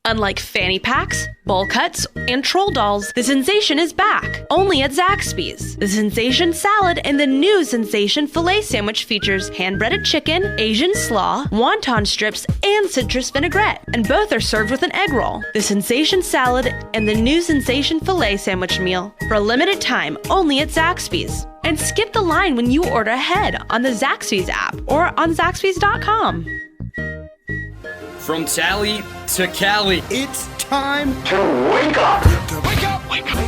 Unlike fanny packs, bowl cuts, and troll dolls, the sensation is back, only at Zaxby's. The Sensation Salad and the new Sensation Filet Sandwich features hand-breaded chicken, Asian slaw, wonton strips, and citrus vinaigrette, and both are served with an egg roll. The Sensation Salad and the new Sensation Filet Sandwich meal, for a limited time, only at Zaxby's. And skip the line when you order ahead on the Zaxby's app or on Zaxby's.com. From Tally to Cali, It's time to wake up. Wake up! Wake up!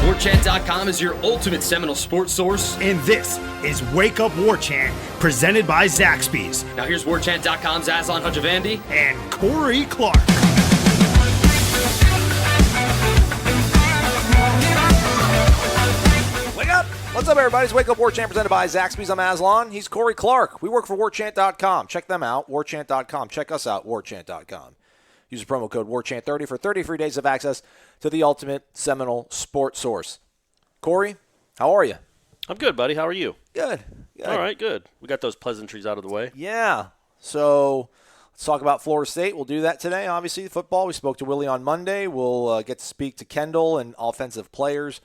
WarChant.com is your ultimate Seminole sports source. And this is Wake Up War Chant, presented by Zaxby's Now here's WarChant.com's Aslan Hajavandi. and Corey Clark. Wake up! What's up, everybody? It's Wake Up War Chant presented by Zaxby's. I'm Aslan. He's Corey Clark. We work for WarChant.com. Check them out, WarChant.com. Check us out, WarChant.com. Use the promo code WarChant30 for 30 free days of access to the ultimate Seminole sports source. Corey, how are you? I'm good, buddy. How are you? Good. All right, good. We got those pleasantries out of the way. Yeah. So let's talk about Florida State. We'll do that today. Obviously, football. We spoke to Willie on Monday. We'll get to speak to Kendall and offensive players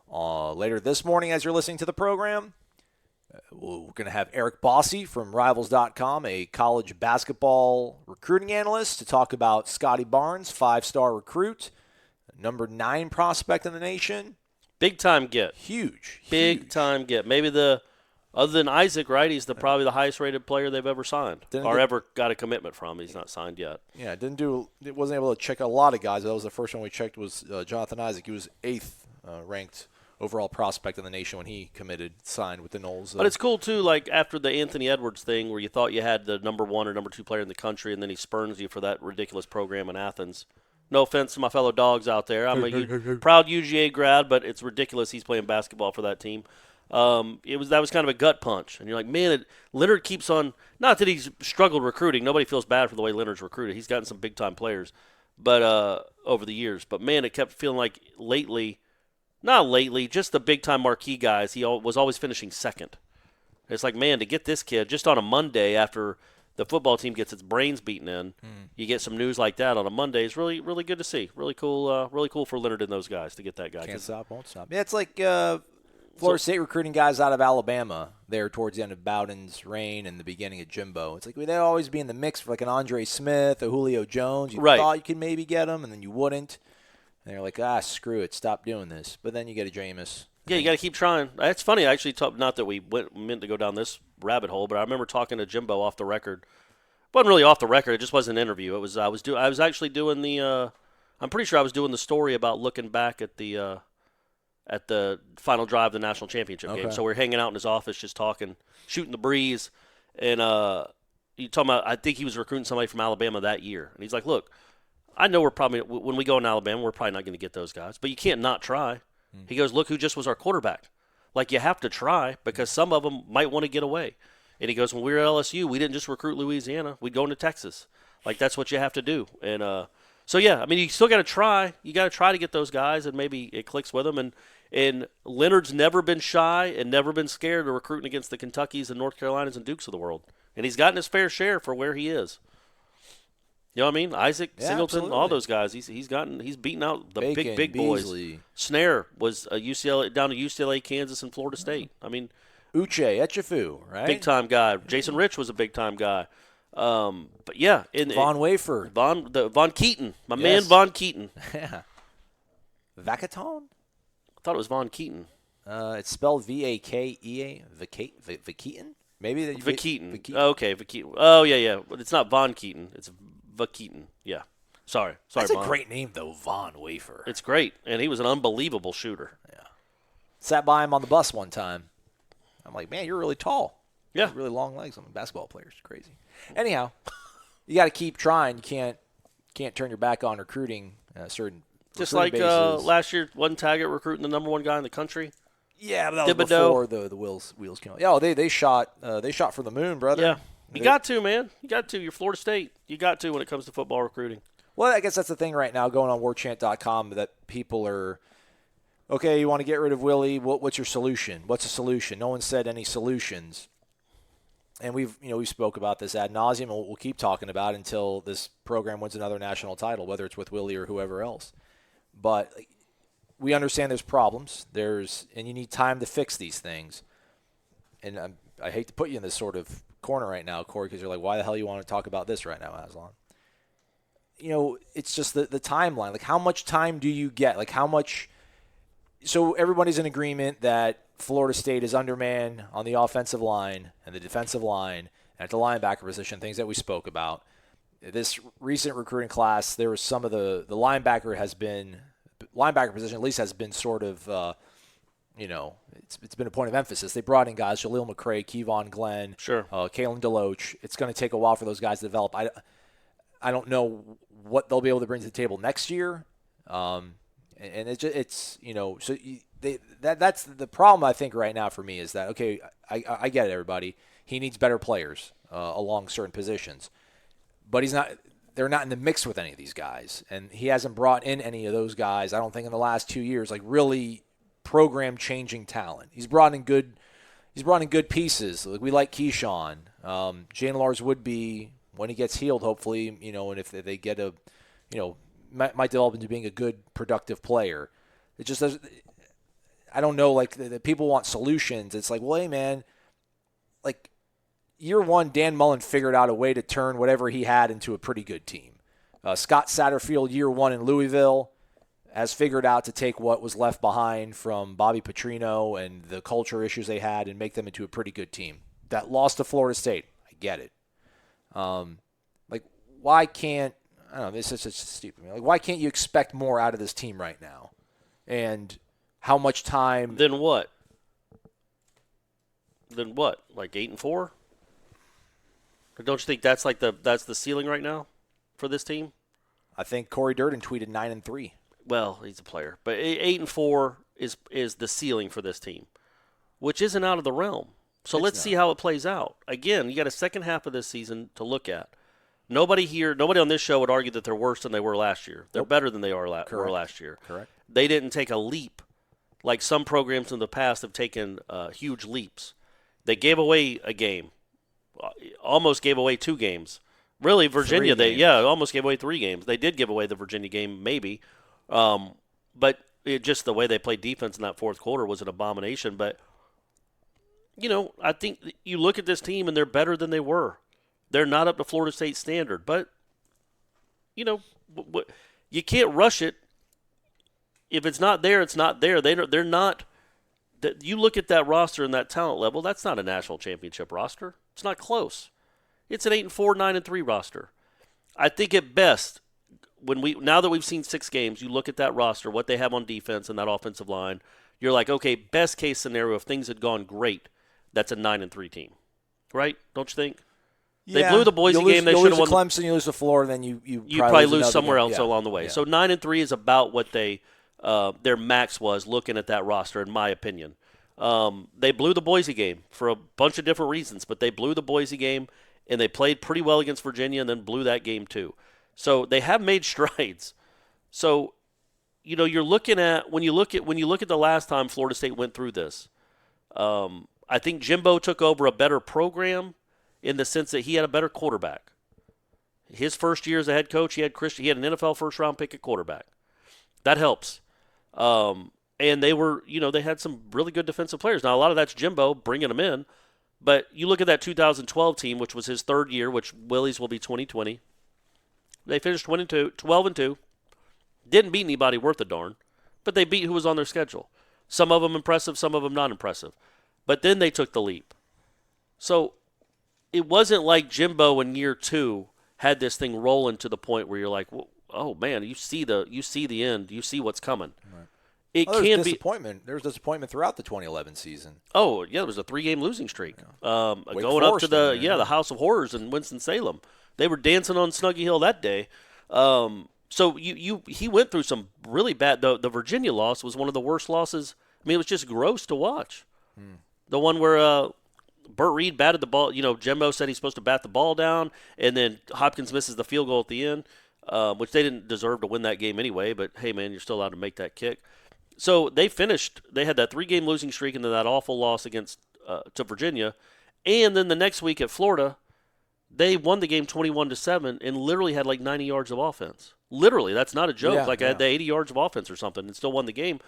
later this morning as you're listening to the program. We're going to have Eric Bosse from Rivals.com, a college basketball recruiting analyst, to talk about Scottie Barnes, 5-star recruit, number 9 prospect in the nation. Big time get. Huge. Big time get. Maybe other than Isaac, right? He's probably the highest rated player they've ever signed ever got a commitment from. He's not signed yet. Yeah, it wasn't able to check a lot of guys. That was the first one we checked was Jonathan Isaac. He was 8th ranked overall prospect in the nation when he signed with the Noles. But it's cool, too, like after the Anthony Edwards thing where you thought you had the number 1 or number 2 player in the country, and then he spurns you for that ridiculous program in Athens. No offense to my fellow dogs out there. I'm a proud UGA grad, but it's ridiculous he's playing basketball for that team. That was kind of a gut punch. And you're like, man, Leonard keeps on – not that he's struggled recruiting. Nobody feels bad for the way Leonard's recruited. He's gotten some big-time players over the years. But, man, it kept feeling like lately – not lately, just the big-time marquee guys, he was always finishing second. It's like, man, to get this kid just on a Monday after the football team gets its brains beaten in, you get some news like that on a Monday is really, really good to see. Really cool for Leonard and those guys to get that guy. Can't stop, won't stop. Yeah, it's like Florida State recruiting guys out of Alabama there towards the end of Bowden's reign and the beginning of Jimbo. It's like they'd always be in the mix for like an Andre Smith, a Julio Jones. You thought you could maybe get them, and then you wouldn't. And they're like, screw it, stop doing this. But then you get a Jameis. Yeah, you got to keep trying. It's funny, I actually not that we meant to go down this rabbit hole, but I remember talking to Jimbo off the record. It wasn't really off the record. It just wasn't an interview. I was actually doing the. I'm pretty sure I was doing the story about looking back at the final drive of the national championship game. So we're hanging out in his office, just talking, shooting the breeze, and you talking about. I think he was recruiting somebody from Alabama that year, and he's like, "Look, I know we're probably when we go in Alabama, we're probably not going to get those guys, but you can't not try." He goes, "Look who just was our quarterback. Like you have to try because some of them might want to get away." And he goes, "When we were at LSU, we didn't just recruit Louisiana. We'd go into Texas. Like that's what you have to do." And so yeah, I mean, you still got to try. You got to try to get those guys, and maybe it clicks with them. And Leonard's never been shy and never been scared of recruiting against the Kentuckys and North Carolinas and Dukes of the world. And he's gotten his fair share for where he is. You know what I mean? Isaac, Singleton, absolutely. all those guys. He's beaten out the Bacon, big boys. Beasley. Snare was a UCLA down to UCLA, Kansas, and Florida State. I mean, Uche Echefu, right? big time guy. Jason Rich was a big time guy. But yeah, Von Wafer, Von Keaton, man, Von Keaton. Yeah. Vacaton? I thought it was Von Keaton. It's spelled Vakea. Vakeaton? Maybe Vakeaton. Okay, Vakeaton. Oh yeah. It's not Von Keaton. It's Vakeaton. Yeah. Sorry. That's Von. a great name though, Von Wafer. It's great, and he was an unbelievable shooter. Yeah. Sat by him on the bus one time. I'm like, man, you're really tall. Yeah. You have really long legs. I'm a basketball player. It's crazy. Anyhow, you got to keep trying. You can't turn your back on recruiting certain. Just like last year, wasn't Taggart recruiting the number 1 guy in the country? Yeah, but that was before the wheels came out. Yeah, they shot for the moon, brother. Yeah, you got to, man. You got to. You're Florida State. You got to when it comes to football recruiting. Well, I guess that's the thing right now going on WarChant.com that people are, okay, you want to get rid of Willie. What's your solution? What's a solution? No one said any solutions. and we've spoke about this ad nauseum, and we'll keep talking about it until this program wins another national title, whether it's with Willie or whoever else. But we understand there's problems. And you need time to fix these things. And I hate to put you in this sort of corner right now, Corey, because you're like, why the hell you want to talk about this right now, Aslan? It's just the timeline. Like, how much time do you get? Like, how much? So everybody's in agreement that Florida State is undermanned on the offensive line and the defensive line and at the linebacker position, things that we spoke about. This recent recruiting class, there was some of the linebacker position at least has been sort of, it's been a point of emphasis. They brought in guys, Jaleel McCray, Kevon Glenn, sure, Kalen DeLoach. It's going to take a while for those guys to develop. I don't know what they'll be able to bring to the table next year. And it's that's the problem I think right now for me is that, okay, I get it, everybody. He needs better players along certain positions. But they're not in the mix with any of these guys. And he hasn't brought in any of those guys, I don't think, in the last 2 years, like really program-changing talent. He's brought in good pieces. Like, we like Keyshawn. Jane Lars would be, when he gets healed, hopefully, and if they get might develop into being a good, productive player. It just doesn't. I don't know. Like, the people want solutions. It's like, well, hey, man, like, year one, Dan Mullen figured out a way to turn whatever he had into a pretty good team. Scott Satterfield, year one in Louisville, has figured out to take what was left behind from Bobby Petrino and the culture issues they had and make them into a pretty good team. That lost to Florida State. I get it. Why can't – I don't know. This is just stupid. Like, why can't you expect more out of this team right now? And how much time – Then what? Like 8-4? Or don't you think that's the ceiling right now for this team? I think Corey Durden tweeted 9-3. Well, he's a player, but 8-4 is the ceiling for this team, which isn't out of the realm. So let's see how it plays out. Again, you got a second half of this season to look at. Nobody on this show would argue that they're worse than they were last year. They're better than they were last year. Correct. They didn't take a leap like some programs in the past have taken huge leaps. They gave away a game, almost gave away 2 games. Really, Virginia, almost gave away 3 games. They did give away the Virginia game, maybe. But just the way they played defense in that fourth quarter was an abomination. But, I think you look at this team and they're better than they were. They're not up to Florida State standard. But, you can't rush it. If it's not there, it's not there. They're not. You look at that roster and that talent level, that's not a national championship roster. It's not close. It's an 8-4, 9-3 roster. I think at best, now that we've seen 6 games, you look at that roster, what they have on defense and that offensive line, you're like, okay, best case scenario, if things had gone great, that's a 9-3 team, right? Don't you think? Yeah. They blew the Boise game. They should have won. Clemson, you lose to Florida, then you probably lose somewhere else along the way. Yeah. So 9-3 is about what their max was looking at that roster, in my opinion. They blew the Boise game for a bunch of different reasons, but they blew the Boise game. And they played pretty well against Virginia and then blew that game too. So they have made strides. So, you're looking at when you look at the last time Florida State went through this, I think Jimbo took over a better program in the sense that he had a better quarterback. His first year as a head coach, he had an NFL first round pick at quarterback. That helps. And they were, they had some really good defensive players. Now a lot of that's Jimbo bringing them in. But you look at that 2012 team, which was his third year, which Willie's will be 2020. They finished 12-2. Didn't beat anybody worth a darn, but they beat who was on their schedule. Some of them impressive, some of them not impressive. But then they took the leap. So it wasn't like Jimbo in year 2 had this thing rolling to the point where you're like, oh man, you see the end, you see what's coming. Right. There's disappointment. There was disappointment throughout the 2011 season. Oh yeah, there was a 3-game losing streak. Yeah. Going up to the House of Horrors in Winston-Salem. They were dancing on Snuggy Hill that day. So he went through some really bad. The Virginia loss was one of the worst losses. I mean, it was just gross to watch. The one where Burt Reed batted the ball. Jimbo said he's supposed to bat the ball down, and then Hopkins misses the field goal at the end, which they didn't deserve to win that game anyway. But hey, man, you're still allowed to make that kick. So they finished. They had that 3-game losing streak and then that awful loss against to Virginia, And then the next week at Florida, they won the game 21-7 and literally had like 90 yards of offense. Literally, that's not a joke. I had the 80 yards of offense or something and still won the game.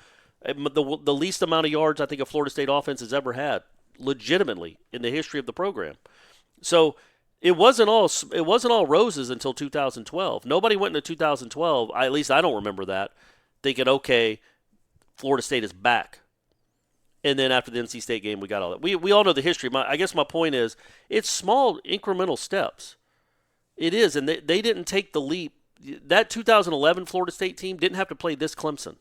The least amount of yards I think a Florida State offense has ever had, legitimately, in the history of the program. So it wasn't all roses until 2012. Nobody went into 2012, at least I don't remember that, thinking, okay, Florida State is back. And then after the NC State game, we got all that. We all know the history. I guess my point is it's small incremental steps. It is, and they didn't take the leap. That 2011 Florida State team didn't have to play this Clemson.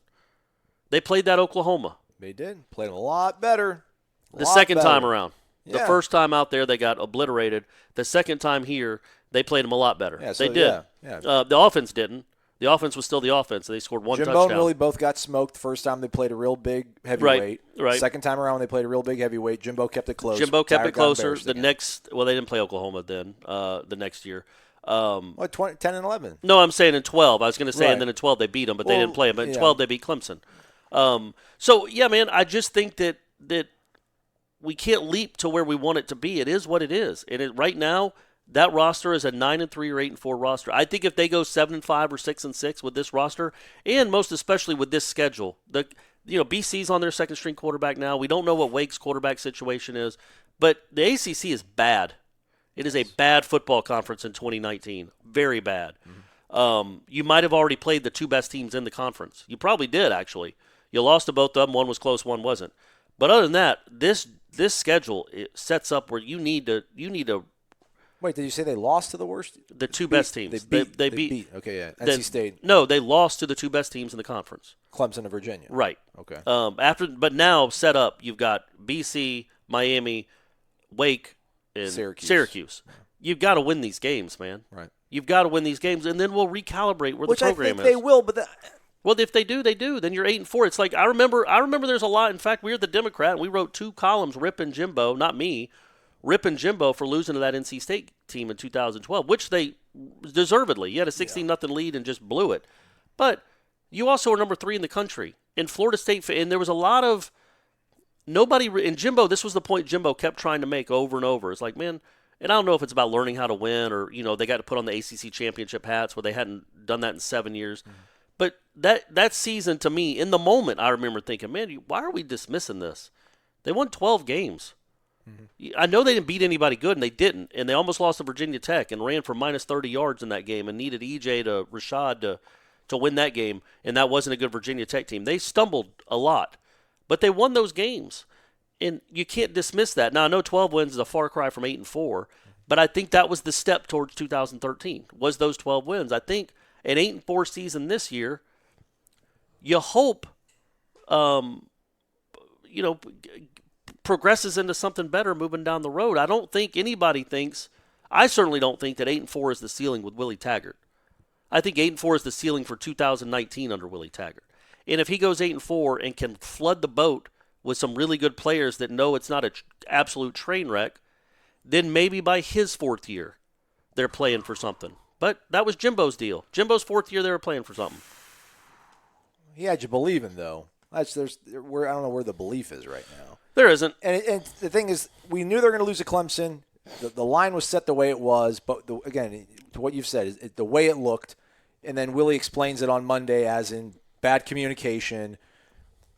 They played that Oklahoma. They did. Played a lot better. The second time around. Yeah. The first time out there, they got obliterated. The second time here, they played them a lot better. Yeah, so, they did. Yeah. The offense didn't. The offense was still the offense. They scored one touchdown. Jimbo and Willie both got smoked the first time they played a real big heavyweight. Right. Second time around when they played a real big heavyweight, Jimbo kept it close. Jimbo kept it closer. They didn't play Oklahoma then, the next year. 10 and 11? No, I'm saying in 12. I was going to say, and then in 12 they beat them, but they didn't play them. But in 12 they beat Clemson. So, yeah, man, I just think that we can't leap to where we want it to be. It is what it is. And right now, that roster is a 9-3 or 8-4 roster. I think if they go 7-5 or 6-6 with this roster, and most especially with this schedule, BC's on their second string quarterback now. We don't know what Wake's quarterback situation is, but the ACC is bad. It is a bad football conference in 2019. Very bad. Mm-hmm. You might have already played the two best teams in the conference. You probably did, actually. You lost to both of them. One was close, one wasn't. But other than that, this schedule it sets up where you need to. Wait, did you say they lost to the worst? The two best teams. They beat. Okay, yeah. NC State. No, they lost to the two best teams in the conference. Clemson and Virginia. Right. Okay. But now set up, you've got BC, Miami, Wake, and Syracuse. You've got to win these games, man. Right. You've got to win these games, and then we'll recalibrate where the program is. Which I think they will, but well, if they do, they do. Then you're 8-4. It's like I remember there's a lot. In fact, we were the Democrat, and we wrote 2 columns ripping Jimbo, not me, ripping Jimbo for losing to that NC State team in 2012, which they deservedly. You had a 16-0 lead and just blew it. But you also are number 3 in the country. In Florida State, and there was a lot of nobody in Jimbo. This was the point Jimbo kept trying to make over and over. It's like, man, and I don't know if it's about learning how to win or they got to put on the ACC championship hats where they hadn't done that in 7 years. Mm-hmm. But that season, to me, in the moment, I remember thinking, man, why are we dismissing this? They won 12 games. Mm-hmm. I know they didn't beat anybody good, and they didn't. And they almost lost to Virginia Tech and ran for minus 30 yards in that game and needed EJ to Rashad to win that game, and that wasn't a good Virginia Tech team. They stumbled a lot, but they won those games, and you can't dismiss that. Now, I know 12 wins is a far cry from 8-4, but I think that was the step towards 2013, was those 12 wins. I think an 8-4 season this year, you hope, progresses into something better moving down the road. I don't think anybody thinks, I certainly don't think that 8-4 is the ceiling with Willie Taggart. I think 8-4 is the ceiling for 2019 under Willie Taggart. And if he goes 8-4 and can flood the boat with some really good players that know it's not an absolute train wreck, then maybe by his 4th year, they're playing for something. But that was Jimbo's deal. Jimbo's 4th year, they were playing for something. He had you believing, though. I don't know where the belief is right now. There isn't. And the thing is, we knew they were going to lose to Clemson. The line was set the way it was. But, again, to what you've said, is the way it looked. And then Willie explains it on Monday as in bad communication.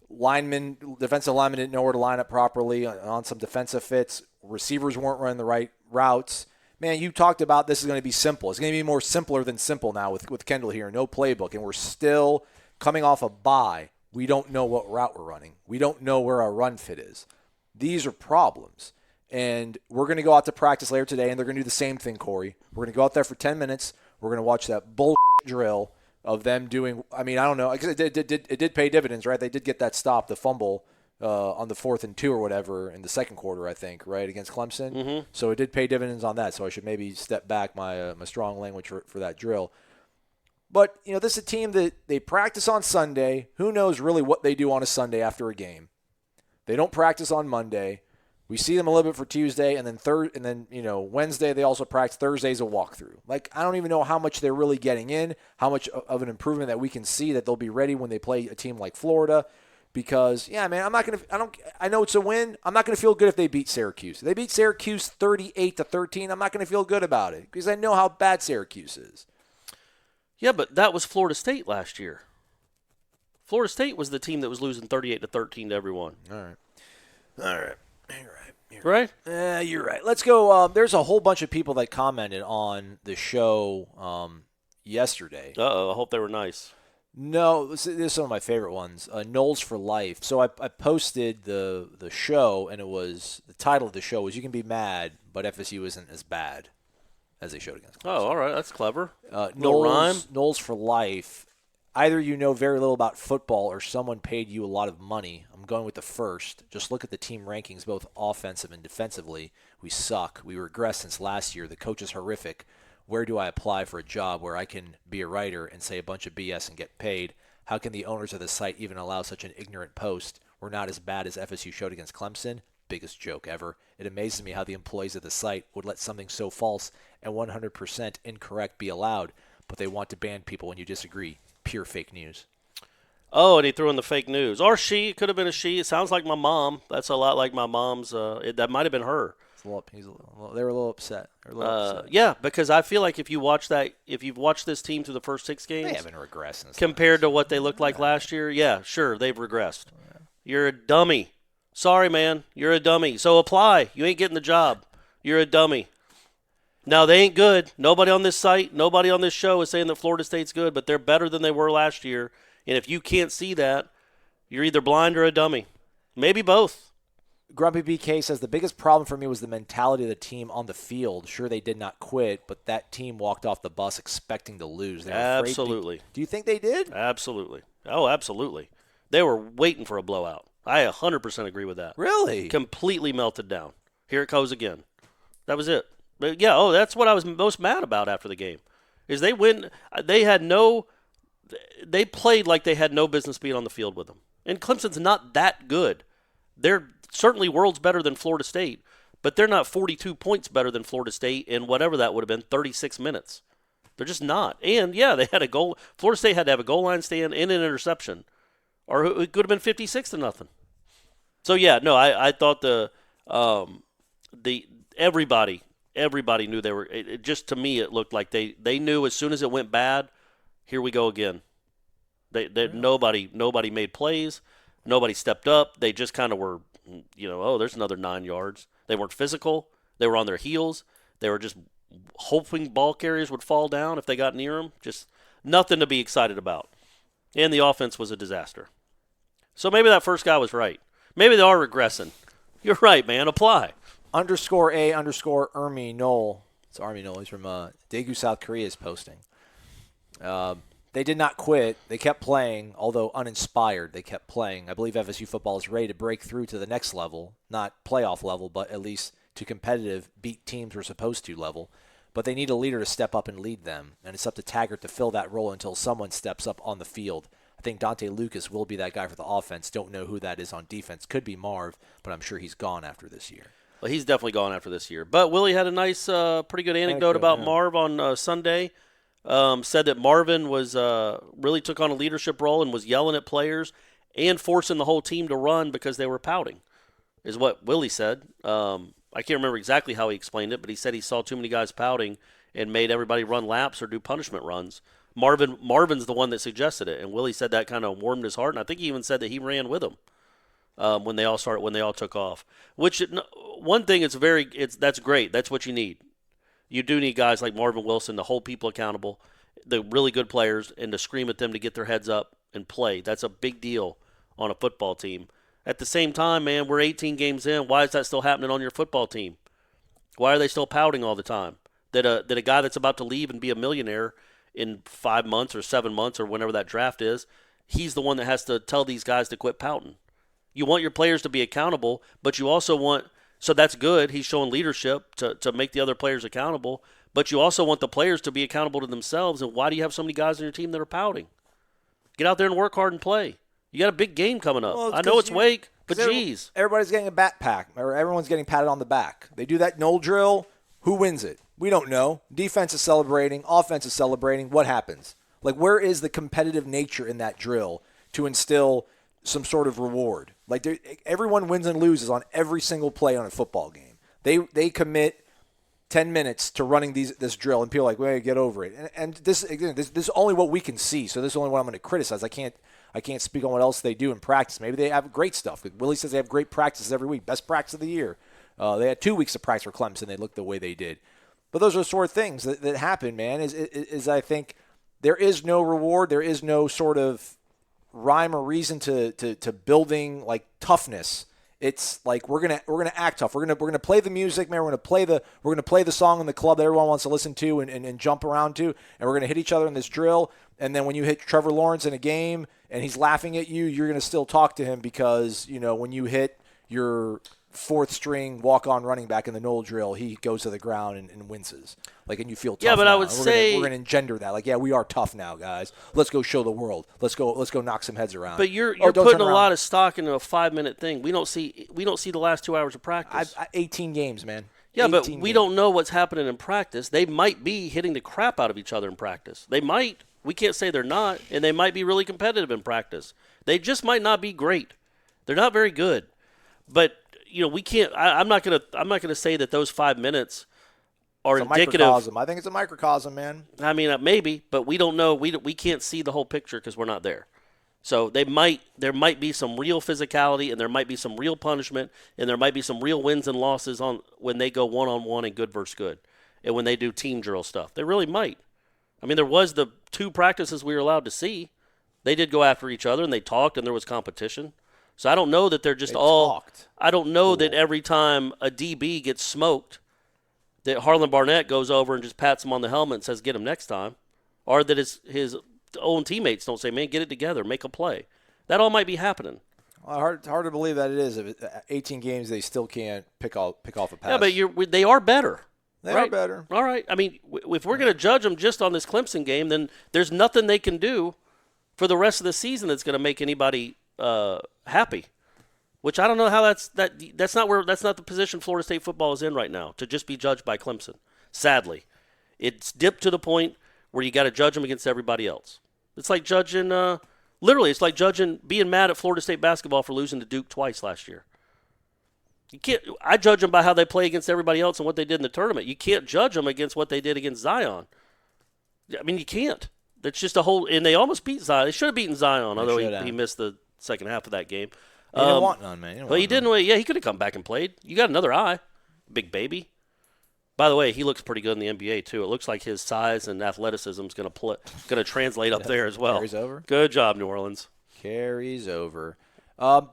Defensive linemen didn't know where to line up properly on some defensive fits. Receivers weren't running the right routes. Man, you talked about this is going to be simple. It's going to be more simpler than simple now with Kendall here. No playbook. And we're still coming off a bye. We don't know what route we're running. We don't know where our run fit is. These are problems. And we're going to go out to practice later today, and they're going to do the same thing, Corey. We're going to go out there for 10 minutes. We're going to watch that bull drill of them doing – I mean, I don't know. It did pay dividends, right? They did get that stop, the fumble on the 4th and 2 or whatever in the second quarter, I think, right, against Clemson. Mm-hmm. So it did pay dividends on that. So I should maybe step back my strong language for that drill. But, this is a team that they practice on Sunday. Who knows really what they do on a Sunday after a game. They don't practice on Monday. We see them a little bit for Tuesday, and then Wednesday they also practice. Thursday's a walkthrough. Like, I don't even know how much they're really getting in, how much of an improvement that we can see that they'll be ready when they play a team like Florida. because, yeah, man, I know it's a win. I'm not going to feel good if they beat Syracuse. If they beat Syracuse 38-13, I'm not going to feel good about it because I know how bad Syracuse is. Yeah, but that was Florida State last year. Florida State was the team that was losing 38-13 to everyone. All right. You're right. Right? You're right. Let's go. There's a whole bunch of people that commented on the show yesterday. Uh-oh, I hope they were nice. No, this is some of my favorite ones. Knowles for Life. So I posted the show, and the title of the show was "You Can Be Mad, but FSU isn't as bad as they showed against Clemson." Oh, all right, that's clever. Knowles for Life. Either you know very little about football, or someone paid you a lot of money. I'm going with the first. Just look at the team rankings, both offensive and defensively. We suck. We regress since last year. The coach is horrific. Where do I apply for a job where I can be a writer and say a bunch of BS and get paid? How can the owners of the site even allow such an ignorant post? We're not as bad as FSU showed against Clemson. Biggest joke ever. It amazes me how the employees of the site would let something so false and 100% incorrect be allowed, but they want to ban people when you disagree. Pure fake news. Oh, and he threw in the fake news. Or she. It could have been a she. It sounds like my mom. That's a lot like my mom's. That might have been her. They were a little upset. Yeah, because I feel like if you've watched this team through the first 6 games, they haven't regressed compared to what they looked like last year. Yeah, sure, they've regressed. You're a dummy. Sorry, man, you're a dummy. So apply. You ain't getting the job. You're a dummy. Now, they ain't good. Nobody on this site, nobody on this show is saying that Florida State's good, but they're better than they were last year. And if you can't see that, you're either blind or a dummy. Maybe both. Grumpy BK says, the biggest problem for me was the mentality of the team on the field. Sure, they did not quit, but that team walked off the bus expecting to lose. They were Absolutely. Do you think they did? Absolutely. Oh, absolutely. They were waiting for a blowout. I 100% agree with that. Really? Completely melted down. Here it goes again. That was it. But yeah, that's what I was most mad about after the game. Is they played like they had no business being on the field with them. And Clemson's not that good. They're certainly worlds better than Florida State, but they're not 42 points better than Florida State in whatever that would have been, 36 minutes. They're just not. And, yeah, they had a goal. Florida State had to have a goal line stand and an interception, or it could have been 56-0. So, yeah, no, I thought everybody knew they were – just to me it looked like they knew as soon as it went bad, here we go again. Nobody made plays. Nobody stepped up. They just kind of were, there's another 9 yards. They weren't physical. They were on their heels. They were just hoping ball carriers would fall down if they got near them. Just nothing to be excited about. And the offense was a disaster. So maybe that first guy was right. Maybe they are regressing. You're right, man. Apply. _A_Ermi Knoll. It's Army Knoll. He's from Daegu, South Korea is posting. They did not quit. They kept playing, although uninspired. They kept playing. I believe FSU football is ready to break through to the next level, not playoff level, but at least to competitive, beat teams we're supposed to level. But they need a leader to step up and lead them, and it's up to Taggart to fill that role until someone steps up on the field. I think Dante Lucas will be that guy for the offense. Don't know who that is on defense. Could be Marv, but I'm sure he's gone after this year. Well, he's definitely gone after this year. But Willie had a nice, pretty good anecdote about Marv on Sunday. Said that Marvin was really took on a leadership role and was yelling at players and forcing the whole team to run because they were pouting, is what Willie said. I can't remember exactly how he explained it, but he said he saw too many guys pouting and made everybody run laps or do punishment runs. Marvin's the one that suggested it, and Willie said that kind of warmed his heart, and I think he even said that he ran with him when they all took off. Which one thing that's great. That's what you need. You do need guys like Marvin Wilson to hold people accountable, the really good players, and to scream at them to get their heads up and play. That's a big deal on a football team. At the same time, man, we're 18 games in. Why is that still happening on your football team? Why are they still pouting all the time? That a guy that's about to leave and be a millionaire in 5 months or 7 months or whenever that draft is, he's the one that has to tell these guys to quit pouting. You want your players to be accountable, but you also want – so that's good. He's showing leadership to make the other players accountable, but you also want the players to be accountable to themselves. And why do you have so many guys on your team that are pouting? Get out there and work hard and play. You got a big game coming up. Well, I know it's Wake, but geez. Everybody's getting a backpack, or everyone's getting patted on the back. They do that Knoll drill. Who wins it? We don't know. Defense is celebrating. Offense is celebrating. What happens? Like, where is the competitive nature in that drill to instill some sort of reward. Like everyone wins and loses on every single play on a football game. They commit 10 minutes to running this drill, and people are like, well, get over it. And this is only what we can see, so this is only what I'm going to criticize. I can't speak on what else they do in practice. Maybe they have great stuff. Willie says they have great practices every week, best practice of the year. They had 2 weeks of practice for Clemson. They looked the way they did. But those are the sort of things that happen, man, is I think there is no reward. There is no sort of rhyme or reason to building like toughness. It's like we're gonna act tough. We're gonna play the music, man. We're gonna play the song in the club that everyone wants to listen to and jump around to, and we're gonna hit each other in this drill. And then when you hit Trevor Lawrence in a game and he's laughing at you, you're gonna still talk to him because when you hit your fourth string walk-on running back in the Knoll drill, he goes to the ground and winces. And you feel tough. Yeah, but now. I would say we're gonna engender that. Like, yeah, we are tough now, guys. Let's go show the world. Let's go knock some heads around. But you're putting a lot of stock into a 5-minute thing. We don't see the last 2 hours of practice. 18 games, man. Yeah, but we don't know what's happening in practice. They might be hitting the crap out of each other in practice. They might. We can't say they're not, and they might be really competitive in practice. They just might not be great. They're not very good. But we can't. I'm not gonna say that those 5 minutes are indicative. Microcosm. I think it's a microcosm, man. I mean, maybe, but we don't know. We can't see the whole picture because we're not there. So there might be some real physicality, and there might be some real punishment, and there might be some real wins and losses on when they go one-on-one and good versus good, and when they do team drill stuff. They really might. I mean, there was the 2 practices we were allowed to see. They did go after each other, and they talked, and there was competition. So I don't know that they're just talked. I don't know that every time a DB gets smoked, that Harlan Barnett goes over and just pats him on the helmet and says, get him next time. Or that his own teammates don't say, man, get it together, make a play. That all might be happening. Well, hard to believe that it is. If 18 games, they still can't pick off a pass. Yeah, but they are better. They are better. All right. I mean, if we're going to judge them just on this Clemson game, then there's nothing they can do for the rest of the season that's going to make anybody happy. Which I don't know how that's not the position Florida State football is in right now, to just be judged by Clemson. Sadly, it's dipped to the point where you got to judge them against everybody else. It's like judging it's like judging being mad at Florida State basketball for losing to Duke twice last year. You can't. I judge them by how they play against everybody else and what they did in the tournament. You can't judge them against what they did against Zion. I mean, you can't. That's just a whole. And they almost beat Zion. They should have beaten Zion, although he missed the second half of that game. He didn't want none, man. He didn't. Yeah, he could have come back and played. You got another eye, big baby. By the way, he looks pretty good in the NBA too. It looks like his size and athleticism is going to translate up there as well. Carries over. Good job, New Orleans. Carries over.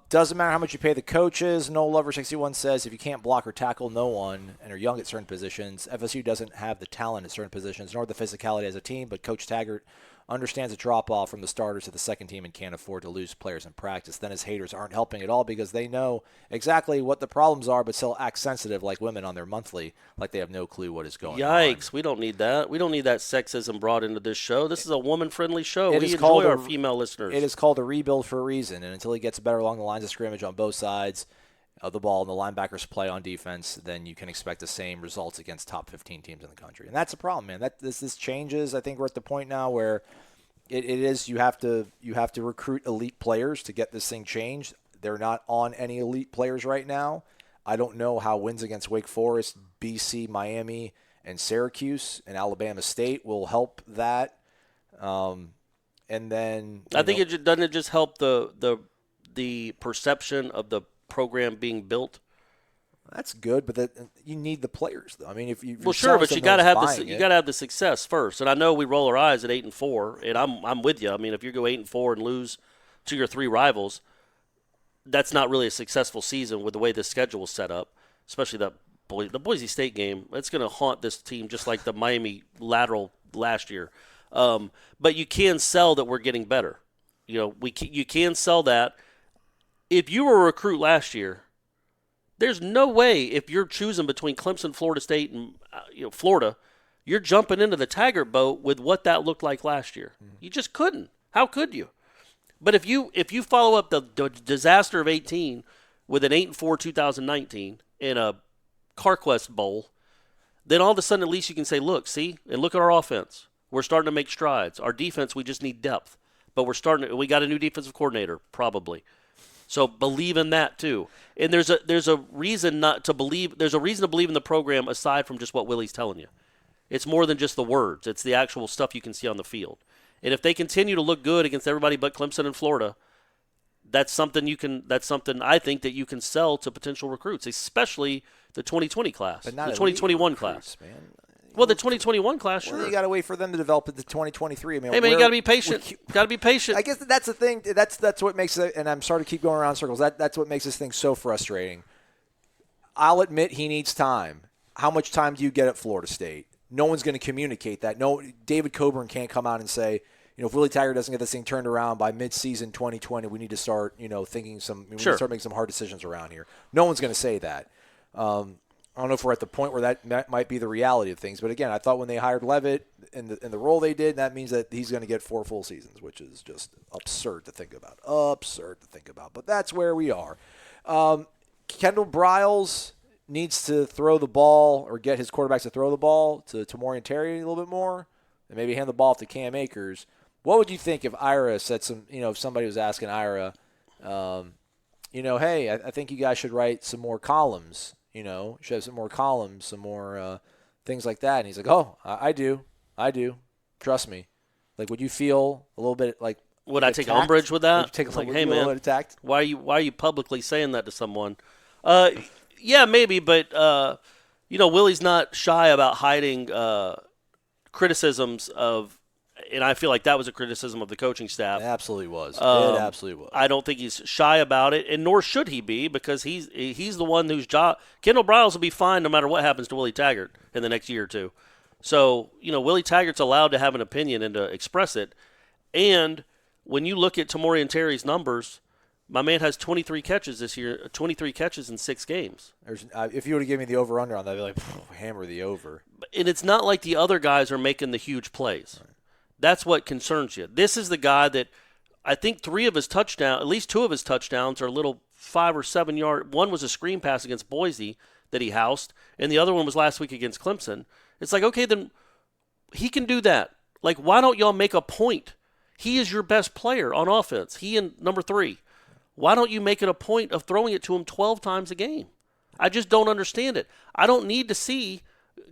Doesn't matter how much you pay the coaches. No Lover 61 says if you can't block or tackle no one and are young at certain positions, FSU doesn't have the talent at certain positions nor the physicality as a team. But Coach Taggart understands a drop-off from the starters to the second team and can't afford to lose players in practice. Then his haters aren't helping at all because they know exactly what the problems are but still act sensitive like women on their monthly, like they have no clue what is going on. Yikes, we don't need that. We don't need that sexism brought into this show. This is a woman-friendly show. We enjoy our female listeners. It is called a rebuild for a reason, and until he gets better along the lines of scrimmage on both sides of the ball and the linebackers play on defense, then you can expect the same results against top 15 teams in the country. And that's a problem, man. This changes. I think we're at the point now where it is you have to recruit elite players to get this thing changed. They're not on any elite players right now. I don't know how wins against Wake Forest, BC, Miami, and Syracuse and Alabama State will help that. And then I think it doesn't it just help the perception of the program being built. That's good, but you need the players, though. I mean, if you but you got to have the success first. And I know we roll our eyes at 8-4, and I'm with you. I mean, if you go 8-4 and lose to your 3 rivals, that's not really a successful season with the way the schedule is set up. Especially the Boise State game. It's going to haunt this team just like the Miami lateral last year. But you can sell that we're getting better. You can sell that. If you were a recruit last year, there's no way if you're choosing between Clemson, Florida State, and Florida, you're jumping into the Taggart boat with what that looked like last year. You just couldn't. How could you? But if you follow up the disaster of 18 with an 8-4 2019 in a CarQuest Bowl, then all of a sudden at least you can say, look at our offense. We're starting to make strides. Our defense, we just need depth. But we got a new defensive coordinator, probably. So believe in that too. And there's a reason not to believe. There's a reason to believe in the program aside from just what Willie's telling you. It's more than just the words. It's the actual stuff you can see on the field. And if they continue to look good against everybody but Clemson and Florida, that's something I think that you can sell to potential recruits, especially the 2020 class, But not the 2021 recruits, class. man. Well, the 2021 class, sure. Well, you got to wait for them to develop into 2023. I mean, hey, man, you got to be patient. Got to be patient. I guess that's the thing. That's what makes it. And I'm sorry to keep going around in circles. That's what makes this thing so frustrating. I'll admit he needs time. How much time do you get at Florida State? No one's going to communicate that. No, David Coburn can't come out and say, if Willie Taggart doesn't get this thing turned around by mid-season 2020, we need to start, thinking we need to start making some hard decisions around here. No one's going to say that. I don't know if we're at the point where that might be the reality of things. But again, I thought when they hired Levitt in the role they did, that means that he's going to get 4 full seasons, which is just absurd to think about. But that's where we are. Kendall Briles needs to throw the ball or get his quarterbacks to throw the ball to Tamori Terry a little bit more and maybe hand the ball off to Cam Akers. What would you think if Ira said if somebody was asking Ira, hey, I think you guys should write some more columns. Should have some more columns, some more things like that. And he's like, oh, I do. Trust me. Like, would you feel a little bit like would I take umbrage with that? Take like, hey, man, attacked? Why are you publicly saying that to someone? Yeah, maybe, but Willie's not shy about hiding criticisms of. And I feel like that was a criticism of the coaching staff. It absolutely was. It absolutely was. I don't think he's shy about it, and nor should he be, because he's the one whose job. Kendall Briles will be fine no matter what happens to Willie Taggart in the next year or two. So, Willie Taggart's allowed to have an opinion and to express it. And when you look at Tamori and Terry's numbers, my man has 23 catches this year, 23 catches in 6 games. If you were to give me the over-under on that, I'd be like, hammer the over. And it's not like the other guys are making the huge plays. Right. That's what concerns you. This is the guy that I think 3 of his touchdowns, at least 2 of his touchdowns are little 5 or 7 yard. One was a screen pass against Boise that he housed, and the other one was last week against Clemson. It's like, okay, then he can do that. Like, why don't y'all make a point? He is your best player on offense. He and number 3. Why don't you make it a point of throwing it to him 12 times a game? I just don't understand it. I don't need to see,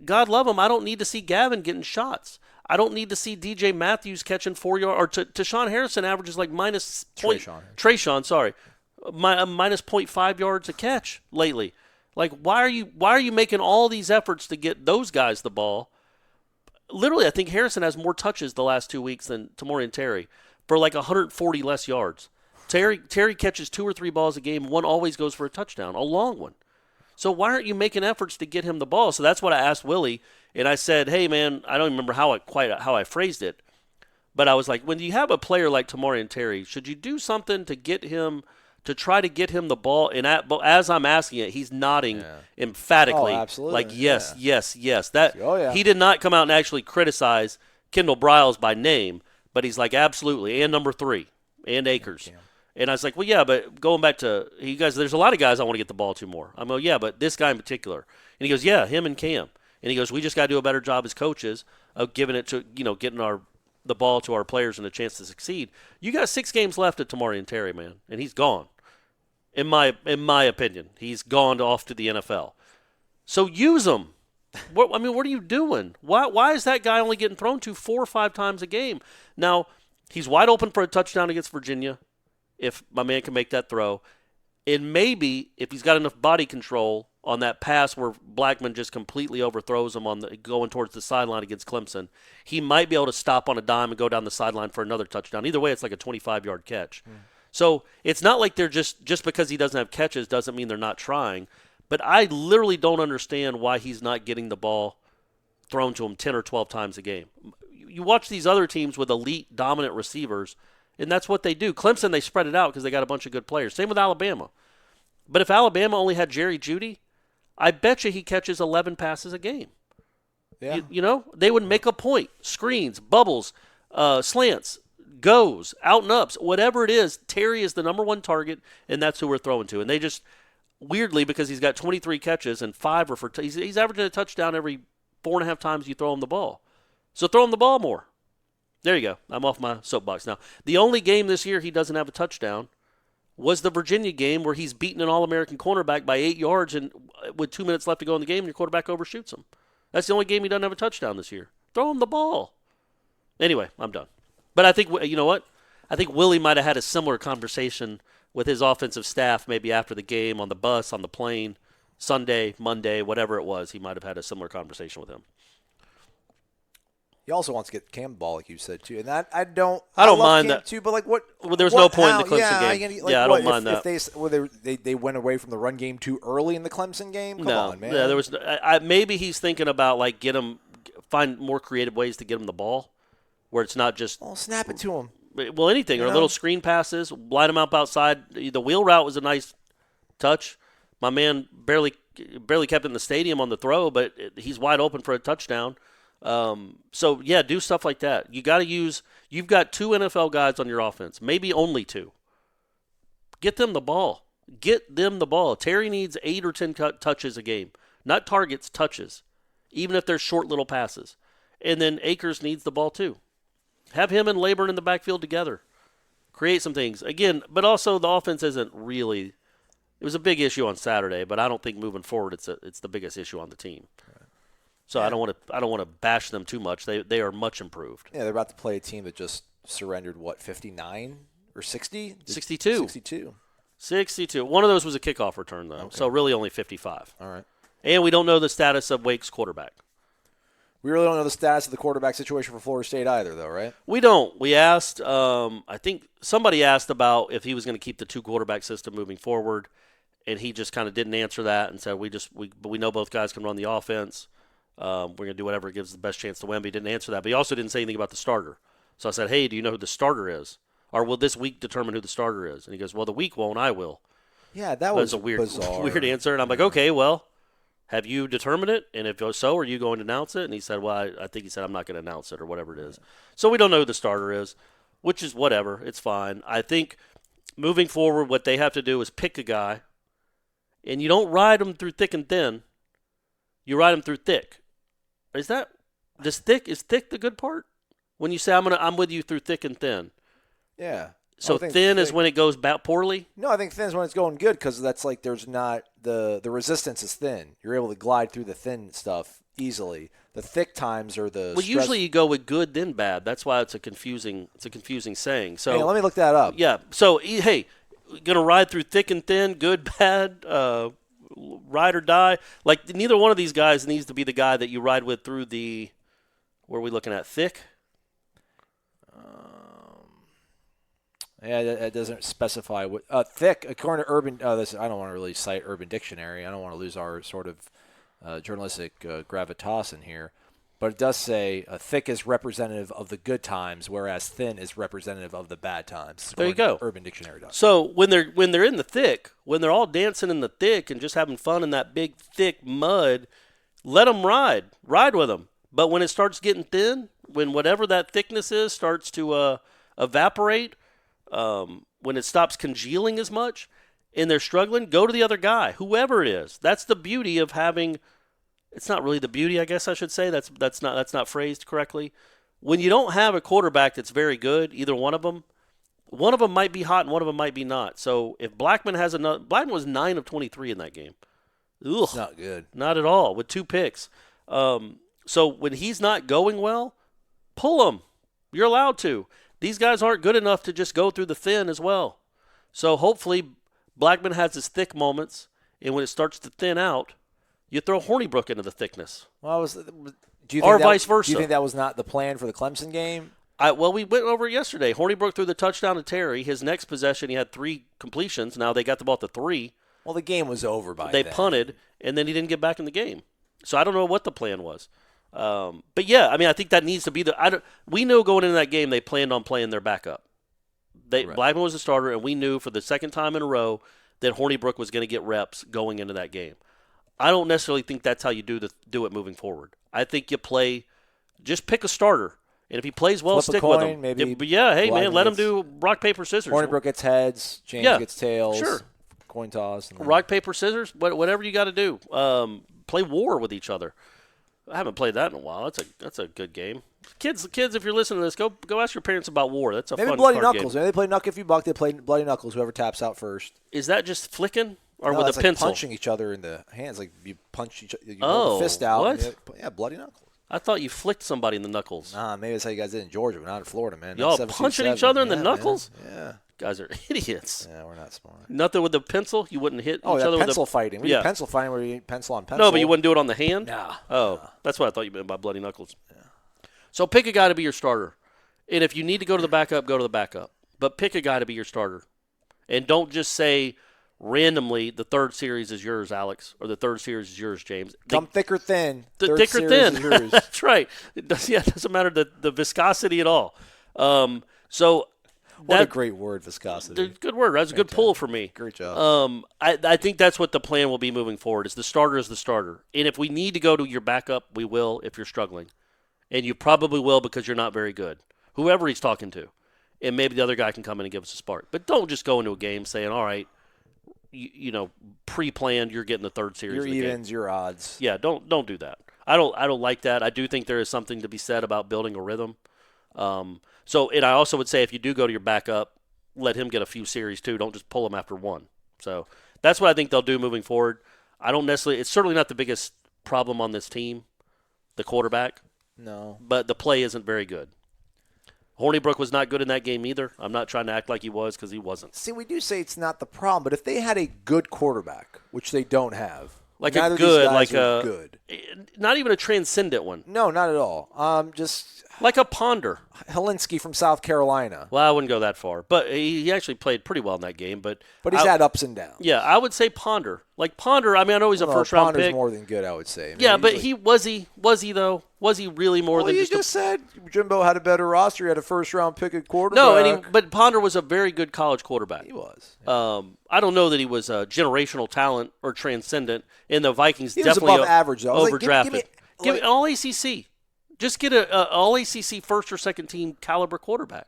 God love him, I don't need to see Gavin getting shots. I don't need to see DJ Matthews catching 4 yards, or Tashawn Harrison averages like minus Trayshawn, sorry, minus 0.5 yards a catch lately. Like, why are you making all these efforts to get those guys the ball? Literally, I think Harrison has more touches the last 2 weeks than Tamori and Terry for like 140 less yards. Terry catches 2 or 3 balls a game. One always goes for a touchdown, a long one. So why aren't you making efforts to get him the ball? So that's what I asked Willie. And I said, hey, man, I don't remember how I phrased it. But I was like, when you have a player like Tamori and Terry, should you do something to try to get him the ball? And as I'm asking it, he's nodding emphatically. Oh, absolutely. Like, yes. Yeah. He did not come out and actually criticize Kendall Briles by name, but he's like, absolutely, and number 3, and Akers. And I was like, well, yeah, but going back to you guys, there's a lot of guys I want to get the ball to more. I'm like, yeah, but this guy in particular. And he goes, yeah, him and Cam. And he goes, we just got to do a better job as coaches of giving it to, getting the ball to our players and a chance to succeed. You got 6 games left at Tamori and Terry, man, and he's gone. In my opinion, he's gone off to the NFL. So use him. What are you doing? Why is that guy only getting thrown to 4 or 5 times a game? Now, he's wide open for a touchdown against Virginia if my man can make that throw. And maybe if he's got enough body control on that pass where Blackman just completely overthrows him going towards the sideline against Clemson, he might be able to stop on a dime and go down the sideline for another touchdown. Either way, it's like a 25-yard catch. So it's not like they're just because he doesn't have catches doesn't mean they're not trying. But I literally don't understand why he's not getting the ball thrown to him 10 or 12 times a game. You watch these other teams with elite, dominant receivers, and that's what they do. Clemson, they spread it out because they got a bunch of good players. Same with Alabama. But if Alabama only had Jerry Jeudy, I bet you he catches 11 passes a game. Yeah. They would make a point. Screens, bubbles, slants, goes, out and ups, whatever it is, Terry is the number 1 target, and that's who we're throwing to. And they just, weirdly, because he's got 23 catches and 5 are for he's averaging a touchdown every 4.5 times you throw him the ball. So throw him the ball more. There you go. I'm off my soapbox now. The only game this year he doesn't have a touchdown, was the Virginia game where he's beating an All-American cornerback by 8 yards and with 2 minutes left to go in the game and your quarterback overshoots him. That's the only game he doesn't have a touchdown this year. Throw him the ball. Anyway, I'm done. But I think, you know what? I think Willie might have had a similar conversation with his offensive staff maybe after the game, on the bus, on the plane, Sunday, Monday, whatever it was. He might have had a similar conversation with him. He also wants to get Cam the ball, like you said, too. And that I don't mind Cam that too. But like, what? Well, there's no point in the Clemson game. I don't mind that. If they went away from the run game too early in the Clemson game. Come on, man. Yeah, there was. Maybe he's thinking about like find more creative ways to get him the ball, where it's not just. Well, snap it to him. Well, anything, or little screen passes, line him up outside. The wheel route was a nice touch. My man barely kept it in the stadium on the throw, but he's wide open for a touchdown. So, yeah, do stuff like that. You've got 2 NFL guys on your offense, maybe only 2. Get them the ball. Terry needs 8 or 10 touches a game, not targets, touches, even if they're short little passes. And then Akers needs the ball too. Have him and Laburn in the backfield together. Create some things. Again, but also the offense isn't really – it was a big issue on Saturday, but I don't think moving forward it's the biggest issue on the team. So yeah. I don't want to bash them too much. They are much improved. Yeah, they're about to play a team that just surrendered, 59 or 60? 62. 62. One of those was a kickoff return, though. Okay. So really only 55. All right. And we don't know the status of Wake's quarterback. We really don't know the status of the quarterback situation for Florida State either, though, right? We don't. We asked, I think somebody asked about if he was going to keep the 2-quarterback system moving forward, and he just kind of didn't answer that and said, we know both guys can run the offense. We're going to do whatever gives the best chance to win. But he didn't answer that. But he also didn't say anything about the starter. So I said, hey, do you know who the starter is? Or will this week determine who the starter is? And he goes, well, the week won't. I will. Yeah, that was a bizarre. Weird answer. And I'm like, okay, well, have you determined it? And if so, are you going to announce it? And he said, well, I think he said, I'm not going to announce it or whatever it is. So we don't know who the starter is, which is whatever. It's fine. I think moving forward, what they have to do is pick a guy, and you don't ride them through thick and thin. You ride them through thick. Is thick the good part? When you say I'm with you through thick and thin. Yeah. So thin is when it goes poorly? No, I think thin is when it's going good because that's like there's not the resistance is thin. You're able to glide through the thin stuff easily. The thick times are the usually you go with good then bad. That's why it's a confusing saying. So hey, let me look that up. Yeah. So hey, gonna ride through thick and thin, good, bad, ride or die. Like neither one of these guys needs to be the guy that you ride with through the. Where are we looking at? Thick. Yeah, it doesn't specify what thick. According to Urban, I don't want to really cite Urban Dictionary. I don't want to lose our sort of journalistic gravitas in here, but it does say thick is representative of the good times, whereas thin is representative of the bad times. There you go. Urban Dictionary does. So when they're in the thick, when they're all dancing in the thick and just having fun in that big thick mud, let them ride with them. But when it starts getting thin, when whatever that thickness is starts to evaporate. When it stops congealing as much and they're struggling, go to the other guy, whoever it is. That's the beauty of having. It's not really the beauty, I guess I should say. That's not phrased correctly. When you don't have a quarterback that's very good, either one of them might be hot and one of them might be not. So if Blackman was 9 of 23 in that game. Ugh, not good. Not at all with 2 picks. So when he's not going well, pull him. You're allowed to. These guys aren't good enough to just go through the thin as well. So hopefully Blackman has his thick moments, and when it starts to thin out, you throw Hornibrook into the thickness. Well, vice versa. Do you think that was not the plan for the Clemson game? We went over it yesterday. Hornibrook threw the touchdown to Terry. His next possession, he had 3 completions. Now they got the ball to 3. Well, the game was over by then. They punted, and then he didn't get back in the game. So I don't know what the plan was. But yeah, I mean, I think that needs to be we knew going into that game they planned on playing their backup. Right. Blackman was the starter, and we knew for the second time in a row that Hornibrook was going to get reps going into that game. I don't necessarily think that's how you do it moving forward. I think you just pick a starter, and if he plays well, stick with him. Let him do rock, paper, scissors. Hornibrook gets heads, James gets tails. Sure. Coin toss. Rock, paper, scissors, whatever you got to do. Play war with each other. I haven't played that in a while. That's a good game. kids, if you're listening to this, go ask your parents about war. That's a Maybe fun bloody card knuckles. game. Maybe they play knuckle if you buck. They play bloody knuckles. Whoever taps out first. Is that just flicking or No, with that's a like pencil? punching each other in the hands. Like you punch each. You hold the fist out. What? Yeah, bloody knuckles. I thought you flicked somebody in the knuckles. Nah, maybe that's how you guys did in Georgia, but not in Florida, man. Y'all That's punching 727. each other in the Yeah, knuckles? Man. Yeah. Guys are idiots. Yeah, we're not smart. Nothing with the pencil? You wouldn't hit Oh, each that other pencil with fighting. We Yeah. do pencil fighting where you pencil on pencil. No, but you wouldn't do it on the hand? Nah. Oh, that's what I thought you meant by bloody knuckles. Yeah. So pick a guy to be your starter. And if you need to go to the backup, go to the backup. But pick a guy to be your starter. And don't just say randomly the third series is yours, Alex, or the third series is yours, James. Come thick or thin. The third thick or series thin. is yours. That's right. It doesn't matter the viscosity at all. So What a great word, viscosity. good word. That's a good pull for me. Great job. I think that's what the plan will be moving forward. Is the starter is the starter, and if we need to go to your backup, we will. If you're struggling, and you probably will because you're not very good. Whoever he's talking to, and maybe the other guy can come in and give us a spark. But don't just go into a game saying, "All right, you know, pre-planned. You're getting the third series. Your of the game." evens, your odds. Yeah, don't do that. I don't like that. I do think there is something to be said about building a rhythm. And I also would say if you do go to your backup, let him get a few series too. Don't just pull him after one. So that's what I think they'll do moving forward. I don't necessarily. It's certainly not the biggest problem on this team, the quarterback. No. But the play isn't very good. Hornibrook was not good in that game either. I'm not trying to act like he was because he wasn't. See, we do say it's not the problem, but if they had a good quarterback, which they don't have, Like neither a of these good, guys like are a good. not even a transcendent one. No, not at all. Just Like a Ponder. Helinski from South Carolina. Well, I wouldn't go that far, but he actually played pretty well in that game. But He's had ups and downs. Yeah, I would say Ponder. Like Ponder, I mean, I know he's a first-round Ponder's pick. more than good, I would say. I mean, Yeah, but usually- was he though? Was he really more than you just just said Jimbo had a better roster. He had a first-round pick at quarterback. No, but Ponder was a very good college quarterback. He was. I don't know that he was a generational talent or transcendent. And the Vikings He was definitely above average, though. I was like, overdrafted. give me all ACC. Just get a all ACC first or second team caliber quarterback.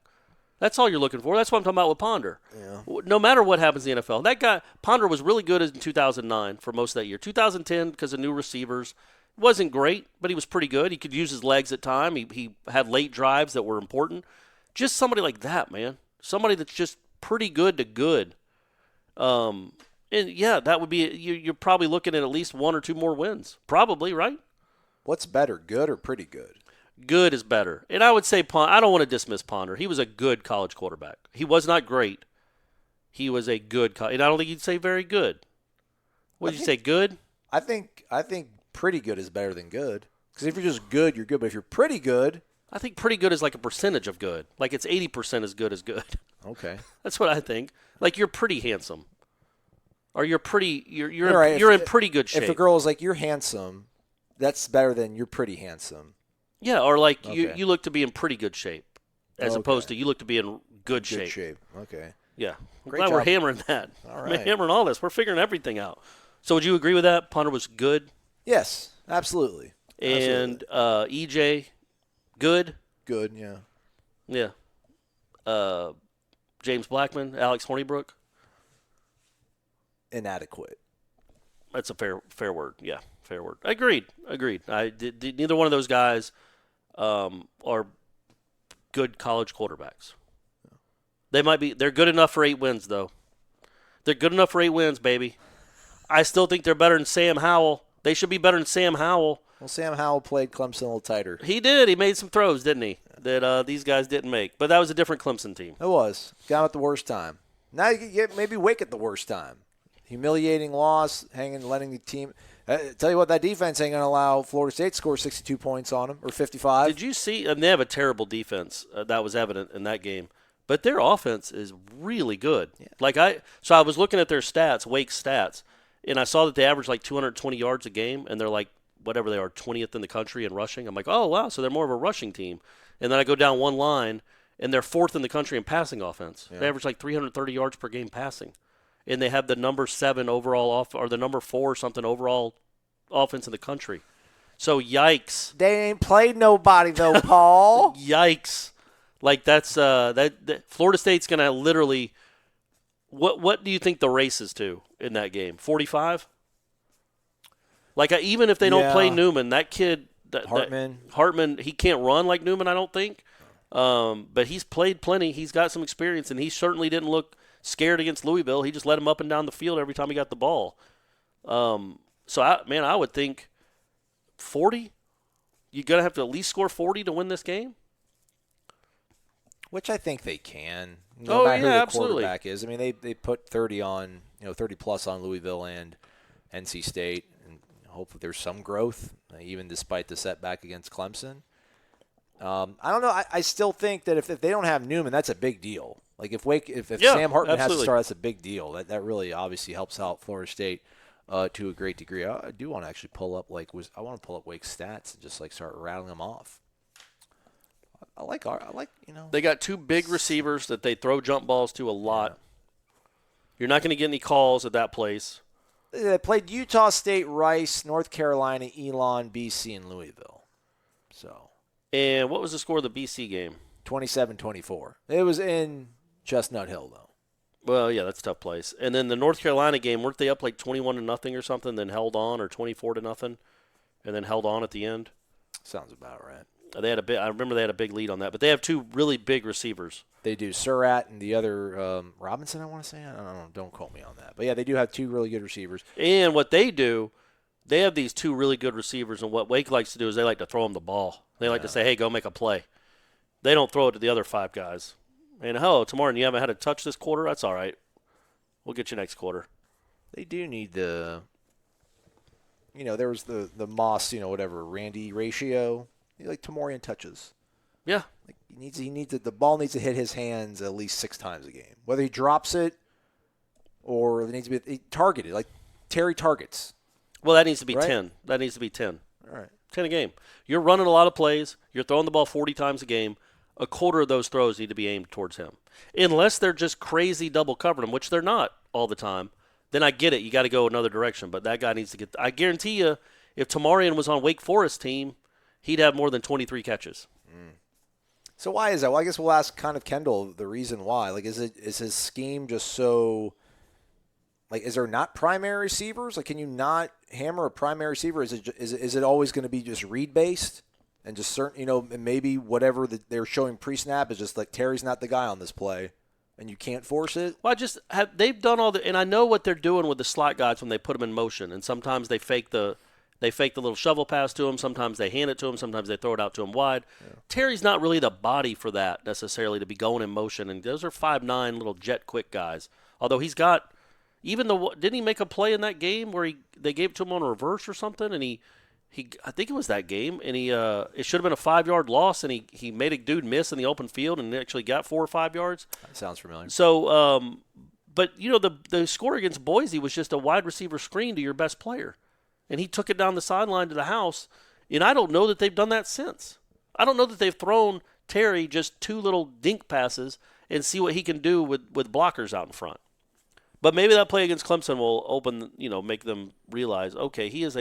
That's all you're looking for. That's what I'm talking about with Ponder. Yeah. No matter what happens in the NFL, that guy Ponder was really good in 2009 for most of that year. 2010 because of new receivers. Wasn't great, but he was pretty good. He could use his legs at time. He had late drives that were important. Just somebody like that, man. Somebody that's just pretty good to good. And yeah, that would be you're probably looking at least one or two more wins. Probably, right? What's better, good or pretty good? Good is better. And I would say I don't want to dismiss Ponder. He was a good college quarterback. He was not great. He was a good and I don't think you'd say very good. What did you say, good? I think pretty good is better than good. Because if you're just good, you're good. But if you're pretty good, I think pretty good is like a percentage of good. Like it's 80% as good as good. Okay. That's what I think. Like you're pretty handsome. Or you're pretty you're right. you're in pretty good shape. If a girl is like, you're handsome, that's better than you're pretty handsome. Yeah, or like Okay. you look to be in pretty good shape, as opposed to you look to be in good shape. Okay. Yeah, I'm Great glad we're job. hammering that. All We're right. hammering all this. We're figuring everything out. So would you agree with that? Punter was good, Yes, absolutely. and EJ, good. Good, yeah. Yeah. James Blackman, Alex Hornibrook. Inadequate. That's a fair word. Yeah, fair word. Agreed. Neither one of those guys are good college quarterbacks. They're good enough for 8 wins, though. They're good enough for 8 wins, baby. I still think they're better than Sam Howell. They should be better than Sam Howell. Well, Sam Howell played Clemson a little tighter. He did. He made some throws, didn't he? That these guys didn't make. But that was a different Clemson team. It was. Got him at the worst time. Now you get maybe Wake at the worst time. Humiliating loss, letting the team. Tell you what, that defense ain't going to allow Florida State to score 62 points on them, or 55. Did you see? And they have a terrible defense. That was evident in that game. But their offense is really good. Yeah. So I was looking at their stats, Wake's stats, and I saw that they average like 220 yards a game, and they're like, whatever they are, 20th in the country in rushing. I'm like, oh, wow, so they're more of a rushing team. And then I go down one line, and they're 4th in the country in passing offense. Yeah. They average like 330 yards per game passing. And they have the number 7 overall or the number 4 or something overall offense in the country. So yikes. They ain't played nobody though, Paul. Yikes. Like that's that Florida State's going to literally what do you think the race is to in that game? 45? Like even if they don't play Newman, that kid Hartman, he can't run like Newman, I don't think. But he's played plenty. He's got some experience, and he certainly didn't look scared against Louisville. He just let him up and down the field every time he got the ball. So, I would think 40. You're going to have to at least score 40 to win this game? which I think they can. No matter who the absolutely. quarterback is. I mean, they put 30 on, 30 plus on Louisville and NC State, and hopefully there's some growth, even despite the setback against Clemson. I don't know. I still think that if they don't have Newman, that's a big deal. Like if Sam Hartman has to start, that's a big deal. That really obviously helps out Florida State to a great degree. I do want to actually pull up Wake's stats and just start rattling them off. I like. They got two big receivers that they throw jump balls to a lot. Yeah. You're not going to get any calls at that place. They played Utah State, Rice, North Carolina, Elon, BC, and Louisville. So. And what was the score of the BC game? 27-24. It was in Chestnut Hill, though. Well, yeah, that's a tough place. And then the North Carolina game, weren't they up 21-0 or something, then held on, or 24-0, and then held on at the end? Sounds about right. I remember they had a big lead on that, but they have two really big receivers. They do. Surratt and the other Robinson, I want to say. I don't know. Don't quote me on that. But, yeah, they do have two really good receivers. And what they do, they have these two really good receivers, and what Wake likes to do is they like to throw them the ball. They like to say, hey, go make a play. They don't throw it to the other five guys. And, tomorrow you haven't had a touch this quarter? That's all right. We'll get you next quarter. They do need the there was the Moss, Randy ratio. Like Tamorian touches. Yeah. The ball needs to hit his hands at least 6 times a game. Whether he drops it or it needs to be targeted, like Terry targets. Well, that needs to be right? 10. That needs to be 10. All right. 10 a game. You're running a lot of plays. You're throwing the ball 40 times a game. A quarter of those throws need to be aimed towards him. Unless they're just crazy double covering him, which they're not all the time, then I get it. You got to go another direction. But that guy needs to get – I guarantee you, if Tamarian was on Wake Forest team, he'd have more than 23 catches. So why is that? Well, I guess we'll ask kind of Kendall the reason why. Is his scheme just so – is there not primary receivers? Can you not hammer a primary receiver? Is it always going to be just read-based? And just certain, maybe whatever they're showing pre-snap is just Terry's not the guy on this play, and you can't force it. Well, they've done all and I know what they're doing with the slot guys when they put them in motion. And sometimes they fake the little shovel pass to him. Sometimes they hand it to him. Sometimes they throw it out to him wide. Yeah. Terry's not really the body for that necessarily to be going in motion. And those are 5'9" little jet quick guys. Although he's got didn't he make a play in that game where they gave it to him on a reverse or something, and he I think it was that game, and it should have been a 5-yard loss, and he made a dude miss in the open field and actually got 4 or 5 yards. That sounds familiar. So, but the score against Boise was just a wide receiver screen to your best player, and he took it down the sideline to the house. And I don't know that they've done that since. I don't know that they've thrown Terry just 2 little dink passes and see what he can do with blockers out in front. But maybe that play against Clemson will make them realize, okay, he is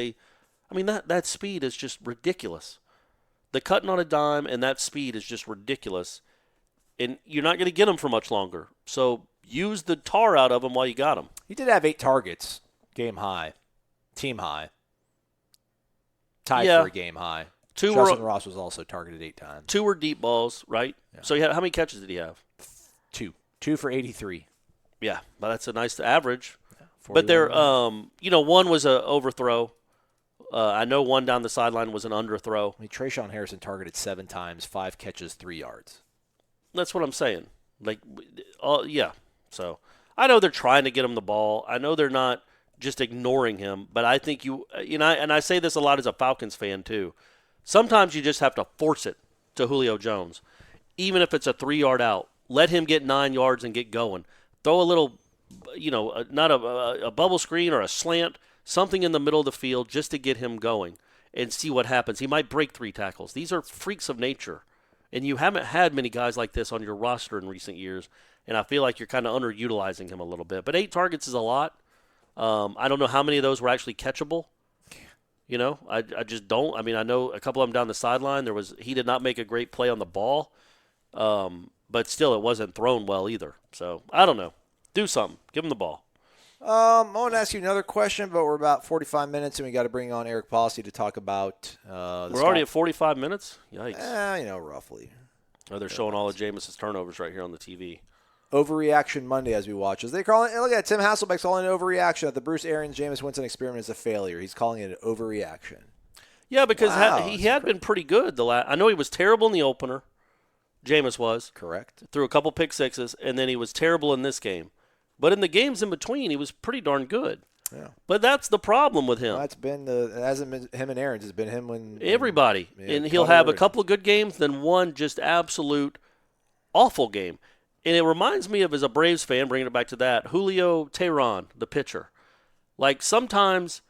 that speed is just ridiculous. The cutting on a dime and that speed is just ridiculous. And you're not going to get him for much longer. So use the tar out of him while you got him. He did have 8 targets, team high. Tied for a game high. Justin Ross was also targeted 8 times. 2 were deep balls, right? Yeah. So how many catches did he have? 2. 2 for 83. Yeah, but that's a nice average. Yeah, but there, one was an overthrow. I know one down the sideline was an underthrow. Trayshawn Harrison targeted 7 times, 5 catches, 3 yards. That's what I'm saying. Yeah. So I know they're trying to get him the ball. I know they're not just ignoring him. But I think and I say this a lot as a Falcons fan too. Sometimes you just have to force it to Julio Jones, even if it's a 3-yard out. Let him get 9 yards and get going. Throw a little, not a bubble screen or a slant. Something in the middle of the field just to get him going and see what happens. He might break 3 tackles. These are freaks of nature. And you haven't had many guys like this on your roster in recent years, and I feel like you're kind of underutilizing him a little bit. But 8 targets is a lot. I don't know how many of those were actually catchable. I just don't. I know a couple of them down the sideline. He did not make a great play on the ball, but still it wasn't thrown well either. So, I don't know. Do something. Give him the ball. I want to ask you another question, but we're about 45 minutes, and we got to bring on Eric Bosse to talk about. We're already at 45 minutes. Yikes! Roughly. Oh, they're showing all of Jameis's turnovers right here on the TV. Overreaction Monday as we watch. As they call it, look at Tim Hasselbeck's calling it overreaction. That the Bruce Arians Jameis Winston experiment is a failure. He's calling it an overreaction. Yeah, because he had been pretty good. I know he was terrible in the opener. Jameis was. Correct. Threw a couple pick sixes, and then he was terrible in this game. But in the games in between, he was pretty darn good. Yeah. But that's the problem with him. Well, it hasn't been him and Arians. It's been him when everybody. And he'll have a couple of good games, then one just absolute awful game. And it reminds me of, as a Braves fan, bringing it back to that, Julio Teheran, the pitcher. Like, sometimes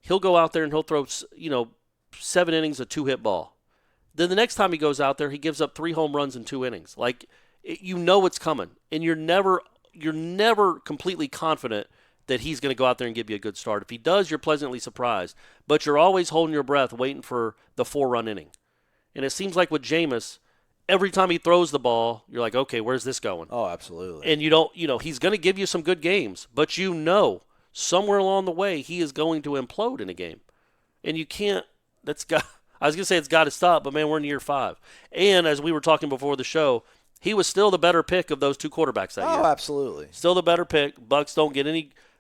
he'll go out there and he'll throw, 7 innings, a 2-hit ball. Then the next time he goes out there, he gives up 3 home runs in 2 innings. Like, you know it's coming. And you're never completely confident that he's going to go out there and give you a good start. If he does, you're pleasantly surprised. But you're always holding your breath waiting for the 4-run inning. And it seems like with Jameis, every time he throws the ball, you're like, okay, where's this going? Oh, absolutely. And he's going to give you some good games. But somewhere along the way, he is going to implode in a game. And you can't, I was going to say it's got to stop, but man, we're in year 5. And as we were talking before the show, he was still the better pick of those 2 quarterbacks that year. Oh, absolutely. Still the better pick. Bucks don't get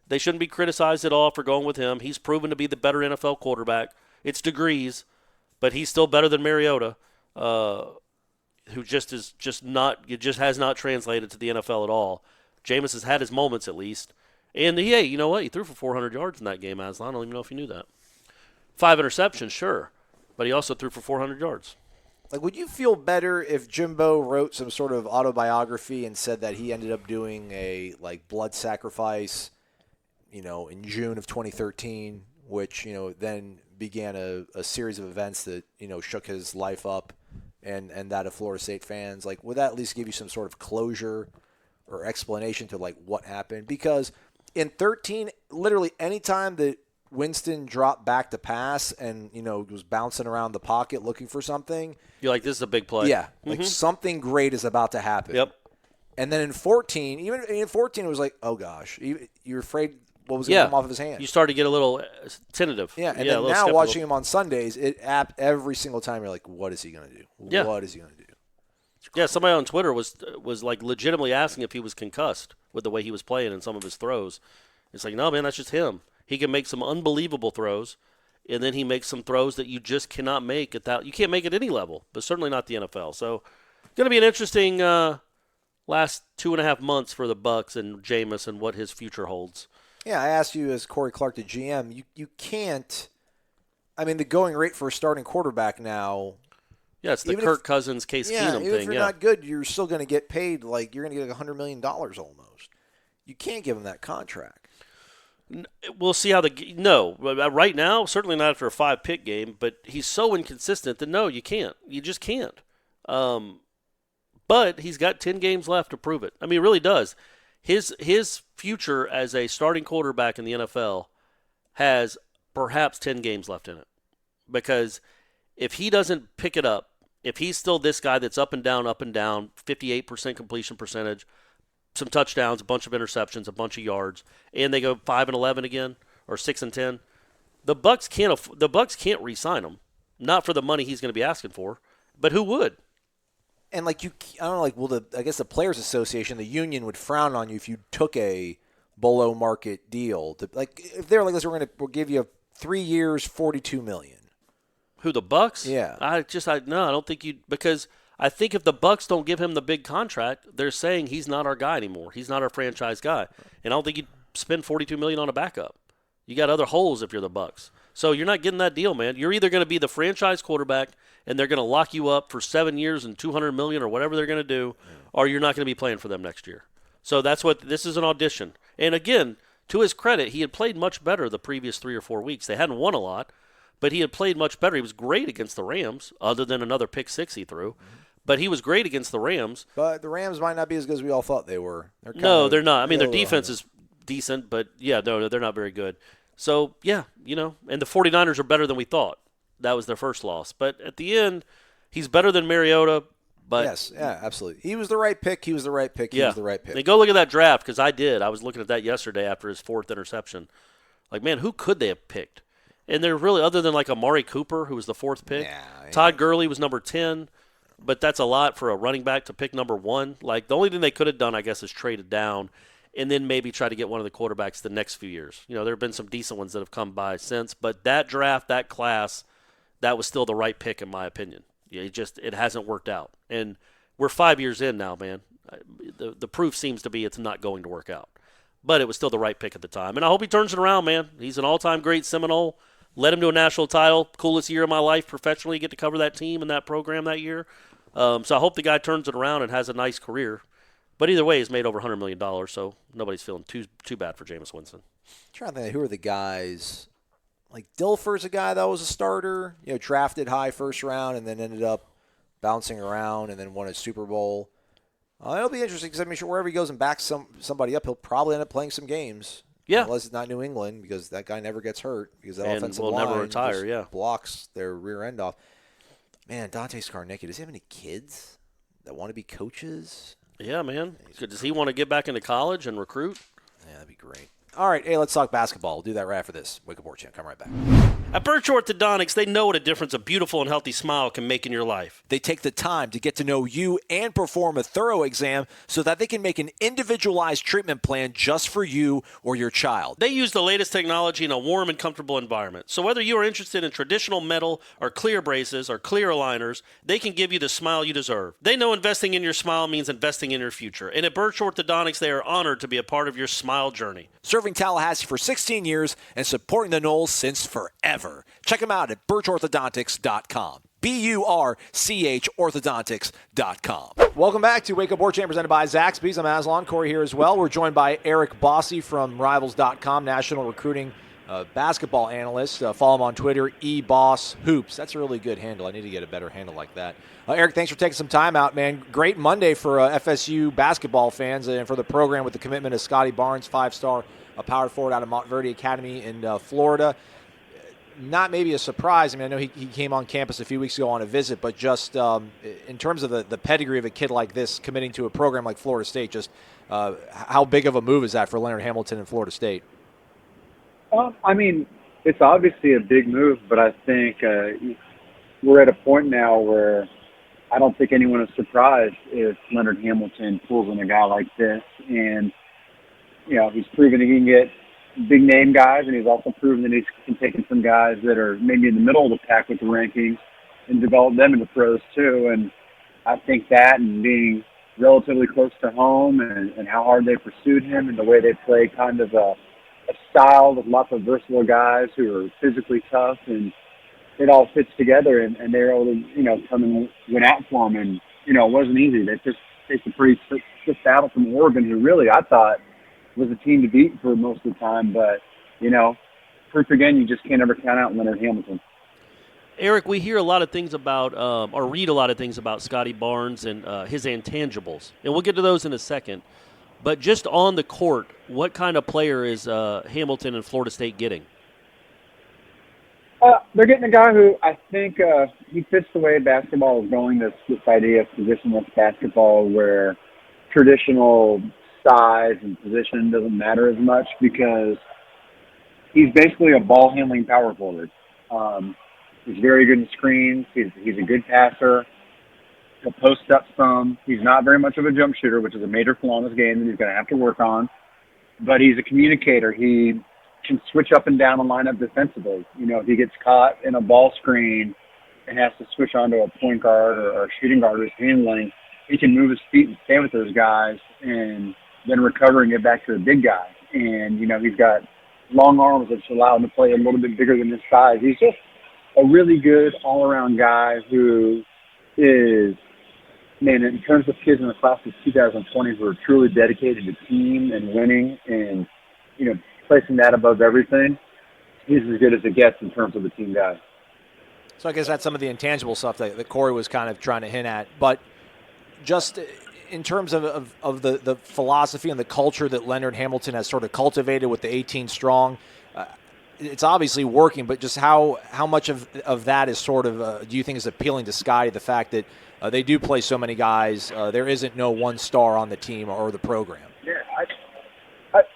they shouldn't be criticized at all for going with him. He's proven to be the better NFL quarterback. It's degrees, but he's still better than Mariota, who just has not translated to the NFL at all. Jameis has had his moments at least. And, hey, you know what? He threw for 400 yards in that game, Aslan. I don't even know if you knew that. 5 interceptions, sure, but he also threw for 400 yards. Like, would you feel better if Jimbo wrote some sort of autobiography and said that he ended up doing a, blood sacrifice, in June of 2013, which, then began a series of events that, shook his life up and that of Florida State fans? Like, would that at least give you some sort of closure or explanation to, what happened? Because in 13, literally any time that Winston dropped back to pass and, was bouncing around the pocket looking for something. You're like, this is a big play. Yeah, something great is about to happen. Yep. And then in 14, even in 14, it was like, oh, gosh. You're afraid what was going to come off of his hand. You start to get a little tentative. Yeah, and then now skeptical. Watching him on Sundays, every single time you're like, what is he going to do? Yeah. What is he going to do? Yeah, somebody on Twitter was legitimately asking if he was concussed with the way he was playing in some of his throws. It's like, no, man, that's just him. He can make some unbelievable throws, and then he makes some throws that you just cannot make at that. You can't make at any level, but certainly not the NFL. So, it's going to be an interesting last 2.5 months for the Bucs and Jameis and what his future holds. Yeah, I asked you as Corey Clark, the GM, you can't. I mean, the going rate for a starting quarterback now. Yeah, it's the Kirk Cousins, Case Keenum thing. Even if you're not good, you're still going to get paid you're going to get $100 million almost. You can't give him that contract. We'll see how right now, certainly not after a 5-pick game, but he's so inconsistent that no, you can't. You just can't. But he's got 10 games left to prove it. I mean, he really does. His future as a starting quarterback in the NFL has perhaps 10 games left in it. Because if he doesn't pick it up, if he's still this guy that's up and down, 58% completion percentage, some touchdowns, a bunch of interceptions, a bunch of yards, and they go 5-11 again or 6-10. The Bucs can't re-sign him, not for the money he's going to be asking for, but who would? And I don't know, I guess the Players Association, the union would frown on you if you took a below market deal. If they're like, listen, we'll give you 3 years, $42 million. Who, the Bucs? Yeah. I don't think because I think if the Bucs don't give him the big contract, they're saying he's not our guy anymore. He's not our franchise guy. And I don't think you'd spend $42 million on a backup. You got other holes if you're the Bucs. So you're not getting that deal, man. You're either going to be the franchise quarterback and they're going to lock you up for 7 years and $200 million or whatever they're going to do, or you're not going to be playing for them next year. So this is an audition. And again, to his credit, he had played much better the previous 3 or 4 weeks. They hadn't won a lot, but he had played much better. He was great against the Rams, other than another pick 6 he threw. But he was great against the Rams. But the Rams might not be as good as we all thought they were. They're not. I mean, their defense is decent, but yeah, no, they're not very good. So, yeah, and the 49ers are better than we thought. That was their first loss. But at the end, he's better than Mariota But yes, yeah, absolutely. He was the right pick. He was the right pick. He was the right pick. And go look at that draft, because I did. I was looking at that yesterday after his 4th interception. Like, man, who could they have picked? And they're really, other than like Amari Cooper, who was the 4th pick. Yeah, Todd Gurley was number 10, but that's a lot for a running back to pick number 1. Like, the only thing they could have done, I guess, is traded down and then maybe try to get one of the quarterbacks the next few years. You know, there have been some decent ones that have come by since, but that draft, that class, that was still the right pick in my opinion. Yeah, it hasn't worked out. And we're 5 years in now, man. The proof seems to be it's not going to work out. But it was still the right pick at the time. And I hope he turns it around, man. He's an all-time great Seminole. Led him to a national title. Coolest year of my life professionally. Get to cover that team and that program that year. So I hope the guy turns it around and has a nice career. But either way, he's made over $100 million, so nobody's feeling too bad for Jameis Winston. I'm trying to think, who are the guys? Like Dilfer's a guy that was a starter, drafted high first round and then ended up bouncing around and then won a Super Bowl. It'll be interesting because, sure, wherever he goes and backs somebody up, he'll probably end up playing some games. Yeah. Unless it's not New England, because that guy never gets hurt because that offensive will line never retire, just blocks their rear end off. Man, Dante Scarnecchia, does he have any kids that want to be coaches? Yeah, man. Does he want to get back into college and recruit? Yeah, that'd be great. All right, hey, let's talk basketball. We'll do that right after this. Wake Up War Chant. Come right back. At Birch Orthodontics, they know what a difference a beautiful and healthy smile can make in your life. They take the time to get to know you and perform a thorough exam so that they can make an individualized treatment plan just for you or your child. They use the latest technology in a warm and comfortable environment. So whether you are interested in traditional metal or clear braces or clear aligners, they can give you the smile you deserve. They know investing in your smile means investing in your future. And at Birch Orthodontics, they are honored to be a part of your smile journey. Serving Tallahassee for 16 years and supporting the Knolls since forever. Check them out at birchorthodontics.com. BURCH orthodontics.com. Welcome back to Wake Up War Chant presented by Zaxby's. I'm Aslan. Corey here as well. We're joined by Eric Bosse from Rivals.com, national recruiting basketball analyst. Follow him on Twitter, eBossHoops. That's a really good handle. I need to get a better handle like that. Eric, thanks for taking some time out, man. Great Monday for FSU basketball fans and for the program with the commitment of Scottie Barnes, 5-star power forward out of Montverde Academy in Florida. Not maybe a surprise. I mean, I know he came on campus a few weeks ago on a visit, but just in terms of the pedigree of a kid like this committing to a program like Florida State, just how big of a move is that for Leonard Hamilton and Florida State? I mean, it's obviously a big move, but I think we're at a point now where I don't think anyone is surprised if Leonard Hamilton pulls in a guy like this. And, he's proven he can get big-name guys, and he's also proven that he can take in some guys that are maybe in the middle of the pack with the rankings and develop them into pros too. And I think that and being relatively close to home and how hard they pursued him and the way they play kind of a style with lots of versatile guys who are physically tough, and it all fits together, and they're able to, come and win out for him. And, it wasn't easy. They just faced a pretty stiff battle from Oregon, who really, I thought, was a team to beat for most of the time. But, proof again, you just can't ever count out Leonard Hamilton. Eric, we hear a lot of things about, or read a lot of things about Scottie Barnes and his intangibles, and we'll get to those in a second. But just on the court, what kind of player is Hamilton and Florida State getting? They're getting a guy who I think he fits the way basketball is going, this idea of positionless basketball where traditional size and position doesn't matter as much, because he's basically a ball-handling power forward. He's very good in screens. He's a good passer. He'll post up some. He's not very much of a jump shooter, which is a major flaw in his game that he's going to have to work on. But he's a communicator. He can switch up and down the lineup defensively. If he gets caught in a ball screen and has to switch onto a point guard or a shooting guard who's handling, he can move his feet and stay with those guys and then recover and get back to the big guy. And, he's got long arms which allow him to play a little bit bigger than his size. He's just a really good all-around guy who is, man, in terms of kids in the class of 2020 who are truly dedicated to team and winning and, placing that above everything, he's as good as it gets in terms of the team guy. So I guess that's some of the intangible stuff that Corey was kind of trying to hint at. But just in terms of the philosophy and the culture that Leonard Hamilton has sort of cultivated with the 18 strong, it's obviously working, but just how much of that is sort of do you think is appealing to Scottie, the fact that they do play so many guys, there isn't no one star on the team or the program? Yeah,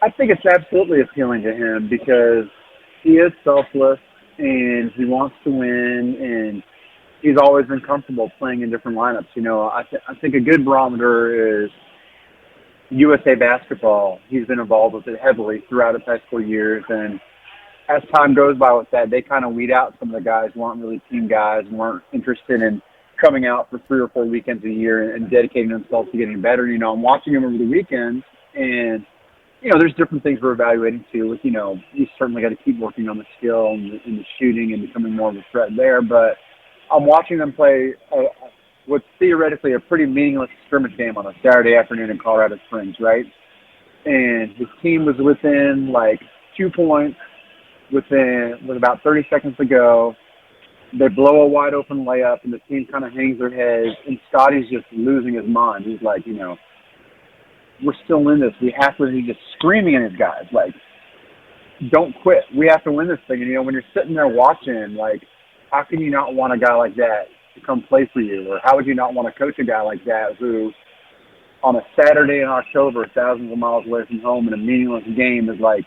I think it's absolutely appealing to him because he is selfless and he wants to win, and he's always been comfortable playing in different lineups. You know, I think a good barometer is USA basketball. He's been involved with it heavily throughout his high school years, and as time goes by with that, they kind of weed out some of the guys who aren't really team guys and weren't interested in coming out for 3 or 4 weekends a year and dedicating themselves to getting better. You know, I'm watching him over the weekends, and, you know, there's different things we're evaluating too. With, you know, you certainly got to keep working on the skill and the shooting and becoming more of a threat there, but I'm watching them play what's theoretically a pretty meaningless scrimmage game on a Saturday afternoon in Colorado Springs, right? And his team was within like 2 points with about 30 seconds to go. They blow a wide open layup, and the team kind of hangs their heads, and Scottie's just losing his mind. He's like, you know, we're still in this. We have to. He's just screaming at his guys, like, don't quit. We have to win this thing. And, you know, when you're sitting there watching, like, how can you not want a guy like that to come play for you? Or how would you not want to coach a guy like that who, on a Saturday in October, thousands of miles away from home in a meaningless game, is like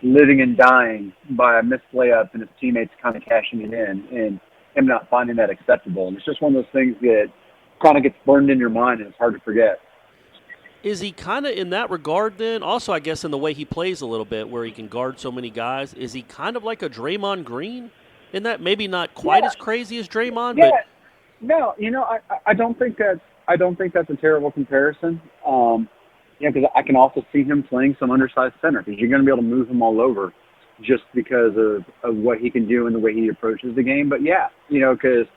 living and dying by a missed layup and his teammates kind of cashing it in and him not finding that acceptable. And it's just one of those things that kind of gets burned in your mind and it's hard to forget. Is he kind of in that regard then? Also, I guess in the way he plays a little bit where he can guard so many guys, is he kind of like a Draymond Green in that? Maybe not quite as crazy as Draymond, but no, you know, I don't think that's a terrible comparison. You know, because I can also see him playing some undersized center because you're going to be able to move him all over just because of what he can do and the way he approaches the game. But yeah, you know, because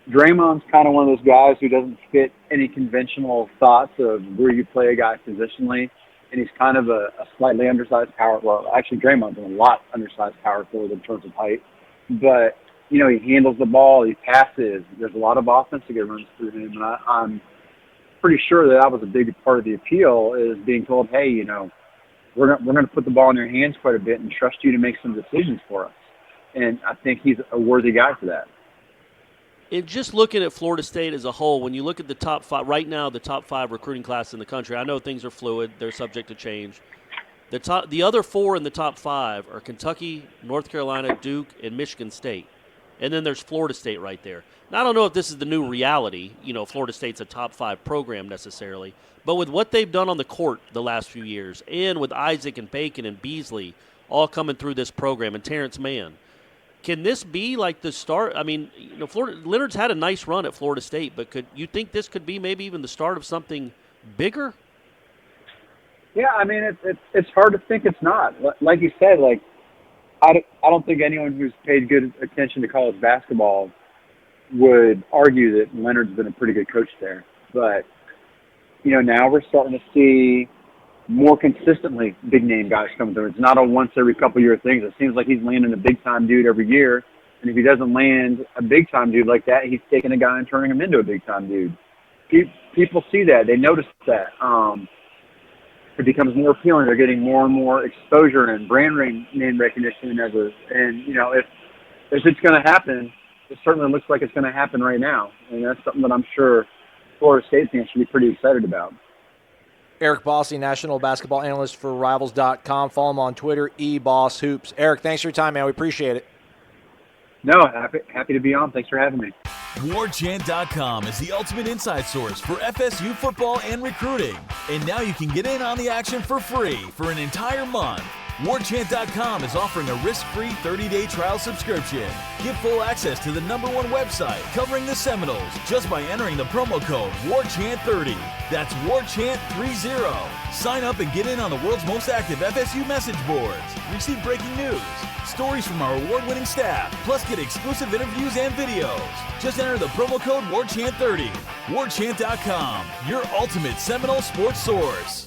Draymond's kind of one of those guys who doesn't fit any conventional thoughts of where you play a guy positionally, and he's kind of a slightly undersized power. Well, actually, Draymond's a lot undersized power forward in terms of height, but you know, he handles the ball, he passes. There's a lot of offense to get runs through him, and I'm pretty sure that was a big part of the appeal, is being told, hey, you know, we're going to put the ball in your hands quite a bit and trust you to make some decisions for us. And I think he's a worthy guy for that. And just looking at Florida State as a whole, when you look at the top 5 right now, the top 5 recruiting class in the country, I know things are fluid, they're subject to change. The other 4 in the top 5 are Kentucky, North Carolina, Duke, and Michigan State. And then there's Florida State right there. Now, I don't know if this is the new reality, you know, Florida State's a top 5 program necessarily, but with what they've done on the court the last few years, and with Isaac and Bacon and Beasley all coming through this program, and Terrence Mann, can this be like the start? I mean, you know, Leonard's had a nice run at Florida State, but could you think this could be maybe even the start of something bigger? Yeah, I mean, it's hard to think it's not. Like you said, like, I don't think anyone who's paid good attention to college basketball would argue that Leonard's been a pretty good coach there. But, you know, now we're starting to see more consistently big-name guys come through. It's not a once-every-couple-year thing. It seems like he's landing a big-time dude every year. And if he doesn't land a big-time dude like that, he's taking a guy and turning him into a big-time dude. People see that. They notice that. It becomes more appealing. They're getting more and more exposure and brand name recognition than ever. And, you know, if it's going to happen, it certainly looks like it's going to happen right now. And that's something that I'm sure Florida State fans should be pretty excited about. Eric Bosse, national basketball analyst for Rivals.com. Follow him on Twitter, eBossHoops. Eric, thanks for your time, man. We appreciate it. No, happy to be on. Thanks for having me. WarChant.com is the ultimate inside source for FSU football and recruiting. And now you can get in on the action for free for an entire month. WarChant.com is offering a risk-free 30-day trial subscription. Get full access to the #1 website covering the Seminoles just by entering the promo code WarChant30. That's WarChant30. Sign up and get in on the world's most active FSU message boards. Receive breaking news, stories from our award-winning staff, plus get exclusive interviews and videos. Just enter the promo code WarChant30. WarChant.com, your ultimate Seminole sports source.